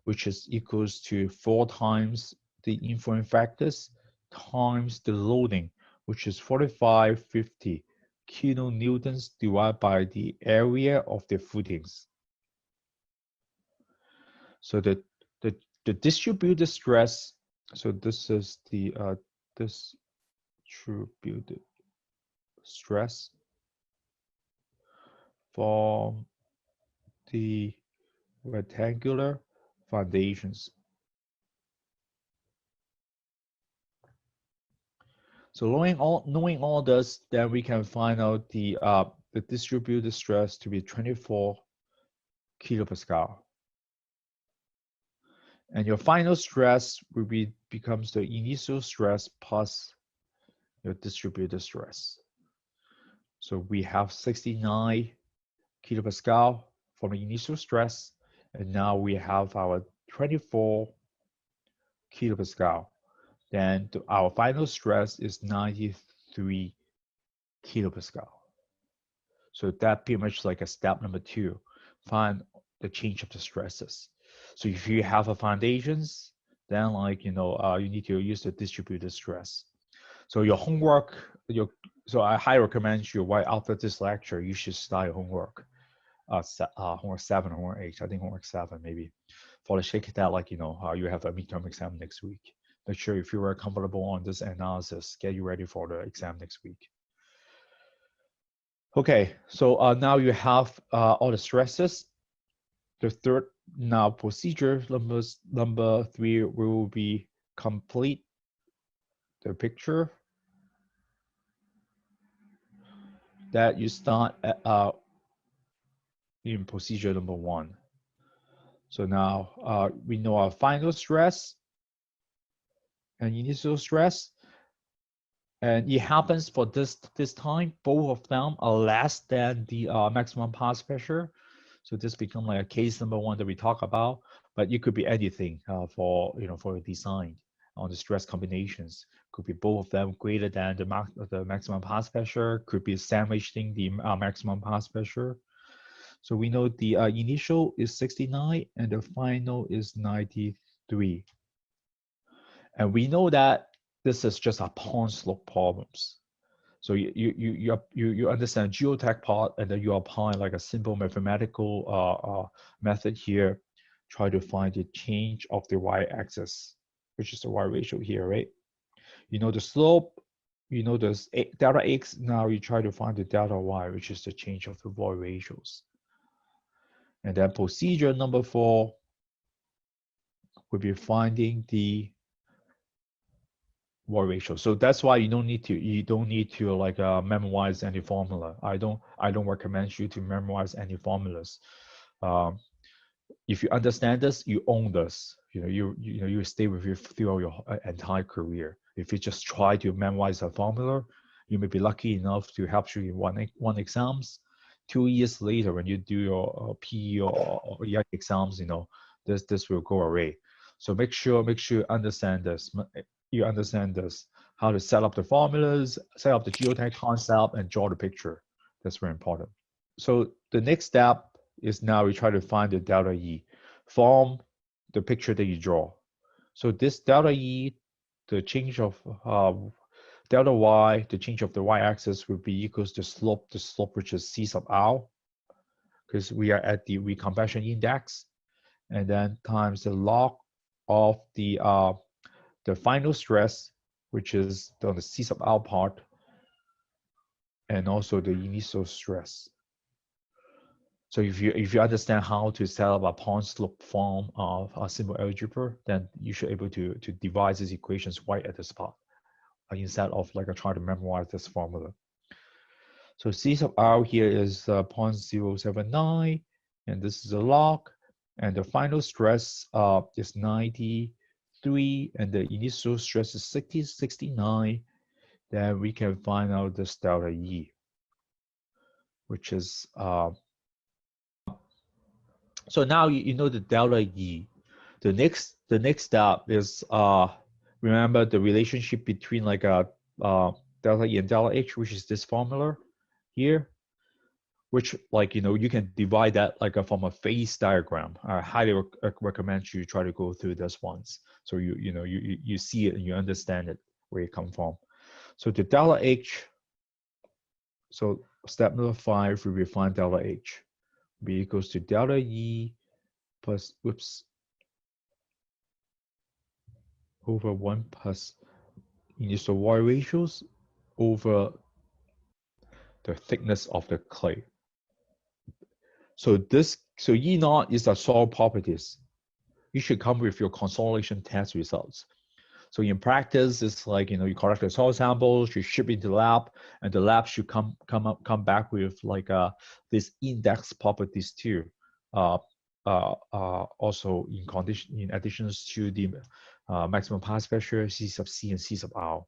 which is equals to 4 times the influence factors times the loading, which is 4550 kilonewtons divided by the area of the footings. So the distributed stress, so this is the distributed stress from the rectangular foundations. So knowing all this, then we can find out the distributed stress to be 24 kilopascal. And your final stress will becomes the initial stress plus your distributed stress. So we have 69 kilopascal for the initial stress, and now we have our 24 kilopascal. Then our final stress is 93 kilopascal. So that pretty much like a step number 2, find the change of the stresses. So if you have a foundations, then like, you need to use the distributed stress. So your homework, so I highly recommend you right after this lecture, you should start your homework. Homework 7, homework 8, I think homework 7 maybe. For the sake that like, you have a midterm exam next week. Make sure if you are comfortable on this analysis, get you ready for the exam next week. Okay, so now you have all the stresses. The third now procedure number 3 will be complete the picture that you start at, in procedure number 1. So now we know our final stress and initial stress, and it happens for this time both of them are less than the maximum pass pressure. So this becomes like a case number 1 that we talk about, but it could be anything for a design on the stress combinations. Could be both of them greater than the maximum pass pressure. Could be sandwiching the maximum pass pressure. So we know the initial is 69 and the final is 93. And we know that this is just upon slope problems. So you understand geotech part, and then you apply like a simple mathematical method here, try to find the change of the y-axis, which is the y ratio here, right? You know the slope, you know the delta x, now you try to find the delta y, which is the change of the y ratios. And then procedure number 4 will be finding the y ratio. So that's why you don't need to like memorize any formula. I don't recommend you to memorize any formulas. If you understand this, you own this. You stay with you throughout your entire career. If you just try to memorize a formula, you may be lucky enough to help you in one exams. 2 years later, when you do your PE or EI exams, this will go away. So make sure you understand this. You understand this, how to set up the formulas, set up the geotech concept, and draw the picture. That's very important. So the next step is now we try to find the delta E from the picture that you draw. So this delta E, the change of delta Y, the change of the y-axis will be equals to the slope which is C sub R, because we are at the recompression index, and then times the log of the final stress, which is on the C sub R part, and also the initial stress. So if you understand how to set up a point slope form of a simple algebra, then you should be able to devise these equations right at the spot, instead of like trying to memorize this formula. So C sub R here is 0.079, and this is a log, and the final stress is 93, and the initial stress is 69. Then we can find out this delta E, which is so now you know the delta E. The next step is remember the relationship between like a delta E and delta H, which is this formula here. which like, you can divide that like from a phase diagram. I highly recommend you try to go through this once. So you see it and you understand it, where it come from. So the delta H, so step number 5, we refine delta H. B equals to delta E plus, over 1 plus initial void ratios over the thickness of the clay. So E naught is the soil properties. You should come with your consolidation test results. So in practice, it's like, you collect the soil samples, you ship it to the lab, and the lab should come back with like this index properties too. Also in addition to the maximum pass pressure, C sub C and C sub R.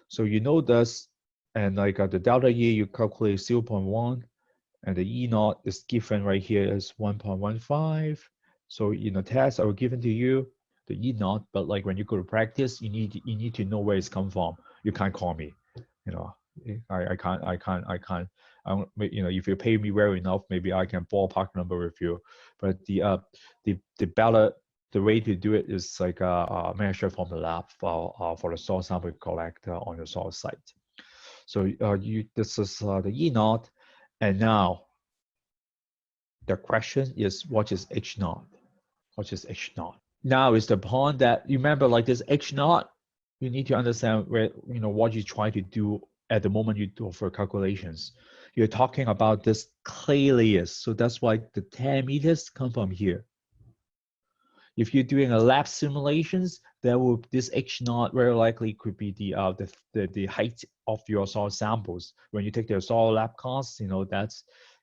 So you know this, and like the delta E, you calculate 0.1, and the E naught is given right here as 1.15. So in the test I will given to you the E naught, but like when you go to practice, you need to know where it's come from. You can't call me, I can't. If you pay me well enough, maybe I can ballpark number with you. But the ballot, the way to do it is like measure from the lab for the soil sample collect on your soil site. So this is the E naught, and now the question is, what is H naught? What is H naught? Now is the point that you remember, like this H naught, you need to understand where what you try to do at the moment you do for calculations. You're talking about this clay layers, so that's why the 10 meters come from here. If you're doing a lab simulations, this H naught very likely could be the height of your soil samples. When you take the soil lab costs,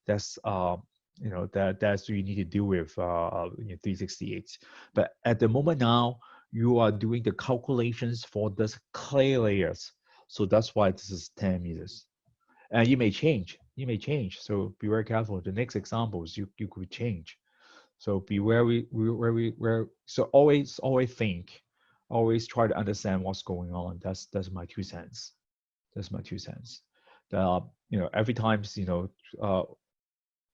that's what you need to do with 368. But at the moment now, you are doing the calculations for this clay layers, so that's why this is 10 meters. And you may change. So be very careful. The next examples you could change. So be very, so always think, always try to understand what's going on. That's my 2 cents. That's my 2 cents. Every time,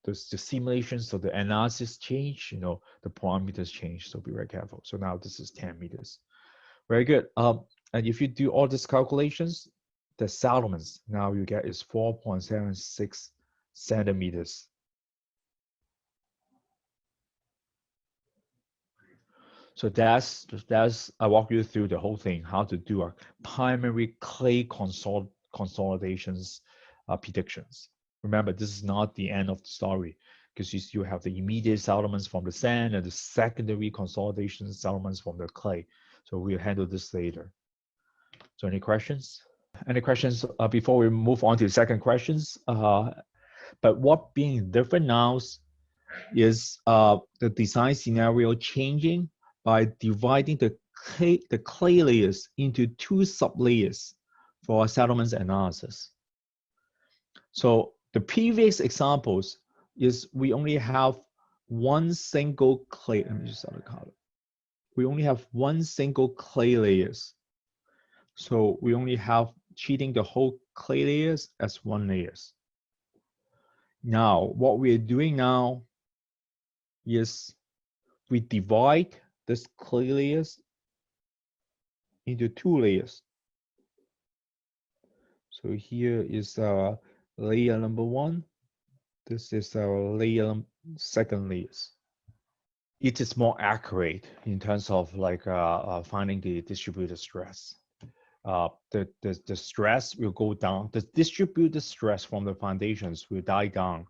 the simulations, so the analysis change, the parameters change. So be very careful. So now this is 10 meters. Very good. And if you do all these calculations, the settlements now you get is 4.76 centimeters. So that's I walk you through the whole thing, how to do a primary clay consolidations predictions. Remember, this is not the end of the story, because you still have the immediate settlements from the sand and the secondary consolidation settlements from the clay. So we'll handle this later. So any questions? Any questions before we move on to the second questions? But what being different now is the design scenario changing by dividing the clay layers into 2 sublayers for settlements analysis. So the previous examples is we only have one single clay. Let me just add a color. We only have one single clay layers. So we only have treating the whole clay layers as one layers. Now, what we are doing now is we divide this clay layers into 2 layers. So here is our layer number 1. This is our layer second layers. It is more accurate in terms of like finding the distributed stress. The stress will go down. The distributed stress from the foundations will die down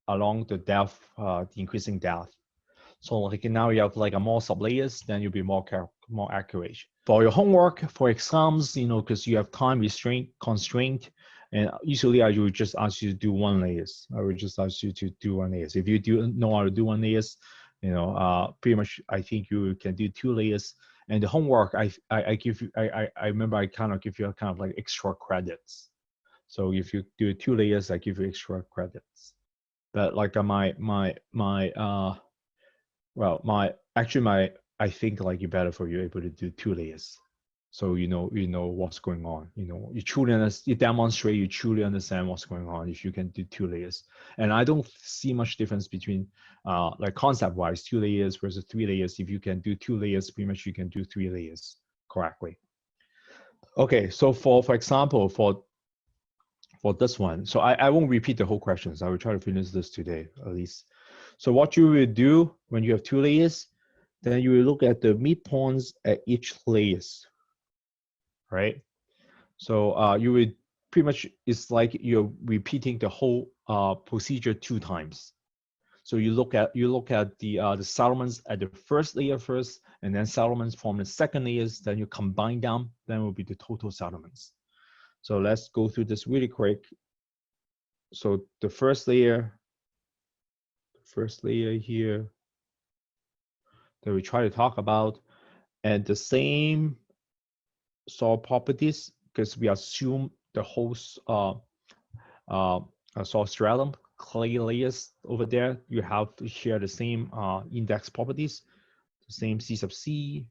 along the depth, the increasing depth. So like now you have like a more sublayers, then you'll be more accurate. For your homework, for exams, because you have time constraint, and usually I would just ask you to do 1 layers. I would just ask you to do 1 layers. If you do know how to do 1 layers, pretty much I think you can do 2 layers. And the homework I give you, I remember I kind of give you a kind of like extra credits. So if you do 2 layers, I give you extra credits. But like I think like it's better for you able to do 2 layers. So you know what's going on. You demonstrate, you truly understand what's going on if you can do 2 layers. And I don't see much difference between like concept-wise 2 layers versus 3 layers. If you can do 2 layers, pretty much you can do 3 layers correctly. Okay, so for example, for this one, so I won't repeat the whole questions. I will try to finish this today at least. So what you will do when you have 2 layers, then you will look at the midpoints at each layers, right? So you would pretty much, it's like you're repeating the whole procedure 2 times. So you look at the settlements at the first layer first, and then settlements from the second layers. Then you combine them. Then will be the total settlements. So let's go through this really quick. So the first layer here that we try to talk about, and the same soil properties, because we assume the whole soil stratum, clay layers over there, you have to share the same index properties, the same C sub C,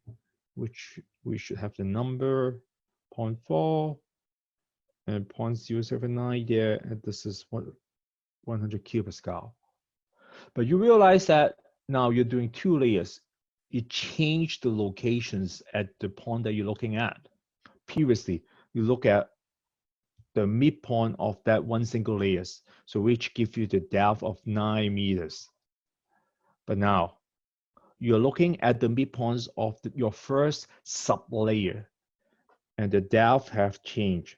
which we should have the number 0.4 and 0.079 there, and this is 100 kilopascal. But you realize that now you're doing 2 layers. You change the locations at the point that you're looking at. Previously, you look at the midpoint of that one single layers, so which gives you the depth of 9 meters. But now you're looking at the midpoints of your first sub-layer, and the depth have changed.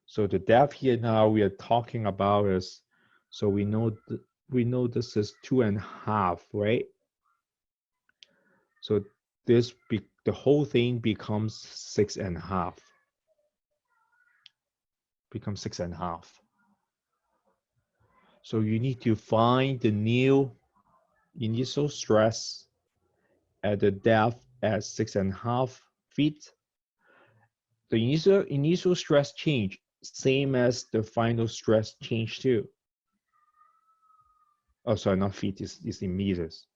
So the depth here now we are talking about is, so we know this is 2.5, right? So the whole thing becomes 6.5. Becomes 6.5. So you need to find the new initial stress at the depth at 6.5 feet. The initial stress change, same as the final stress change too. Oh, sorry, not feet, is in meters.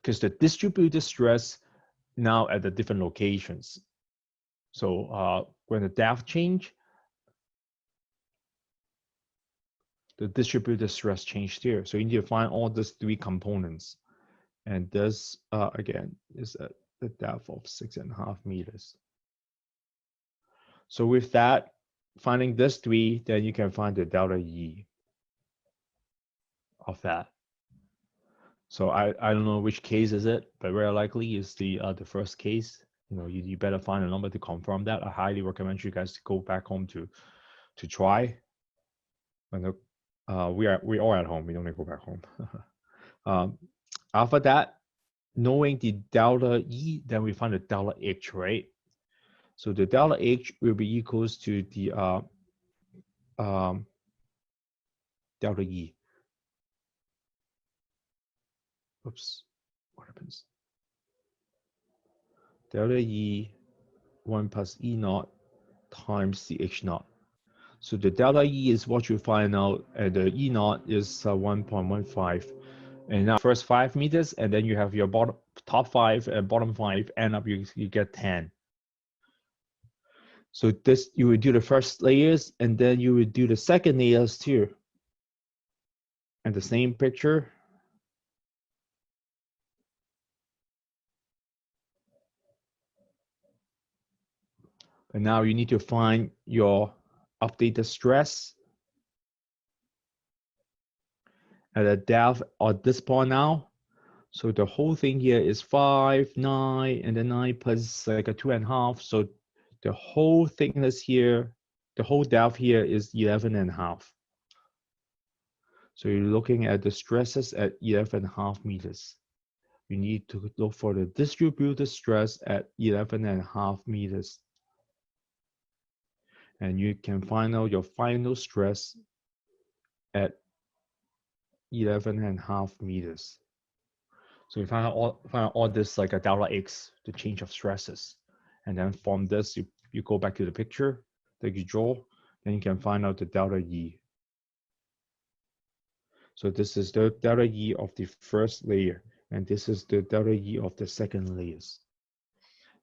Because the distributed stress now at the different locations. So when the depth change, the distributed stress changed here. So you need to find all these 3 components. And this, again, is at the depth of 6.5 meters. So with that, finding this 3, then you can find the delta E of that. So I don't know which case is it, but very likely is the first case. You better find a number to confirm that. I highly recommend you guys to go back home to try. And we are at home. We don't need to go back home. After that, knowing the delta E, then we find the delta H, right? So the delta H will be equals to the delta E. Oops, what happens? Delta E 1 plus E naught times the H naught. So the delta E is what you find out, and the E naught is 1.15. And now first 5 meters, and then you have your top 5 and bottom 5, end up you get 10. So this, you would do the first layers, and then you would do the second layers too. And the same picture. And now you need to find your updated stress at a depth at this point now. So the whole thing here is 5, 9, and then 9 plus like a 2.5. So the whole thickness here, the whole depth here is 11.5. So you're looking at the stresses at 11.5 meters. You need to look for the distributed stress at 11.5 meters. And you can find out your final stress at 11.5 meters. So you find out all this like a delta X, the change of stresses. And then from this, you go back to the picture that you draw, then you can find out the delta E. So this is the delta E of the first layer, and this is the delta E of the second layers.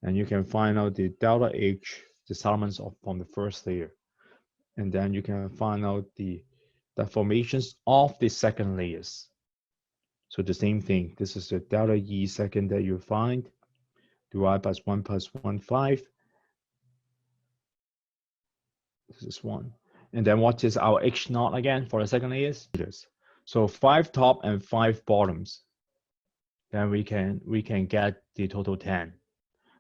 and you can find out the delta H, the settlements from the first layer. And then you can find out the deformations of the second layers. So the same thing, this is the delta E second that you find, divide by 1 plus 1, 5. This is 1. And then what is our H naught again for the second layers? So 5 top and 5 bottoms. Then we can get the total 10.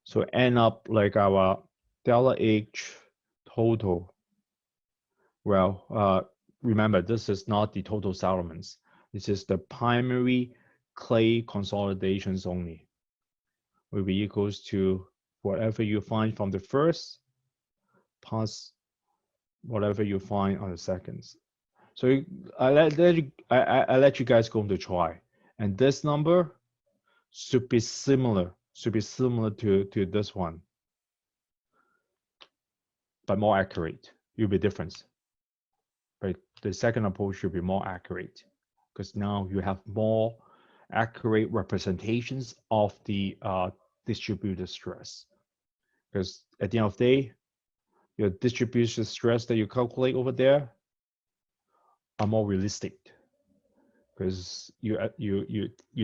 So end up like our delta H total. Well, remember, this is not the total settlements. This is the primary clay consolidations only. Will be equals to whatever you find from the first plus whatever you find on the seconds. So I let you guys go to try. And this number should be similar to this one, but more accurate. You'll be different. But the second approach should be more accurate because now you have more accurate representations of the distributed stress. Because at the end of the day, your distributed stress that you calculate over there are more realistic because you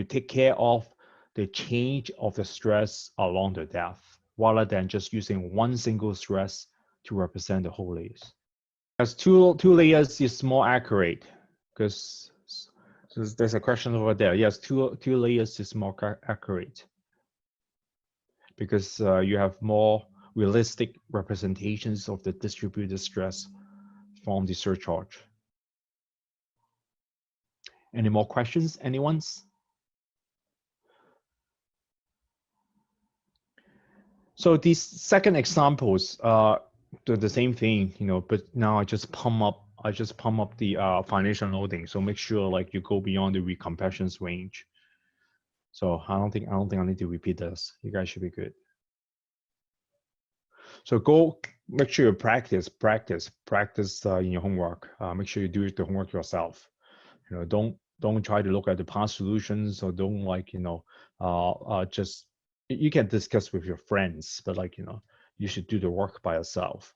take care of the change of the stress along the depth rather than just using one single stress to represent the whole layers. As two layers is more accurate because so there's a question over there. Yes, two layers is more accurate because you have more realistic representations of the distributed stress from the surcharge. Any more questions, anyone's? So these second examples do the same thing, you know, but now I just pump up the foundation loading. So make sure like you go beyond the recompressions range. So I don't think I need to repeat this. You guys should be good. So go make sure you practice in your homework. Make sure you do the homework yourself. You know, don't try to look at the past solutions, or don't like, you know, just, you can discuss with your friends, but like, you know, you should do the work by yourself.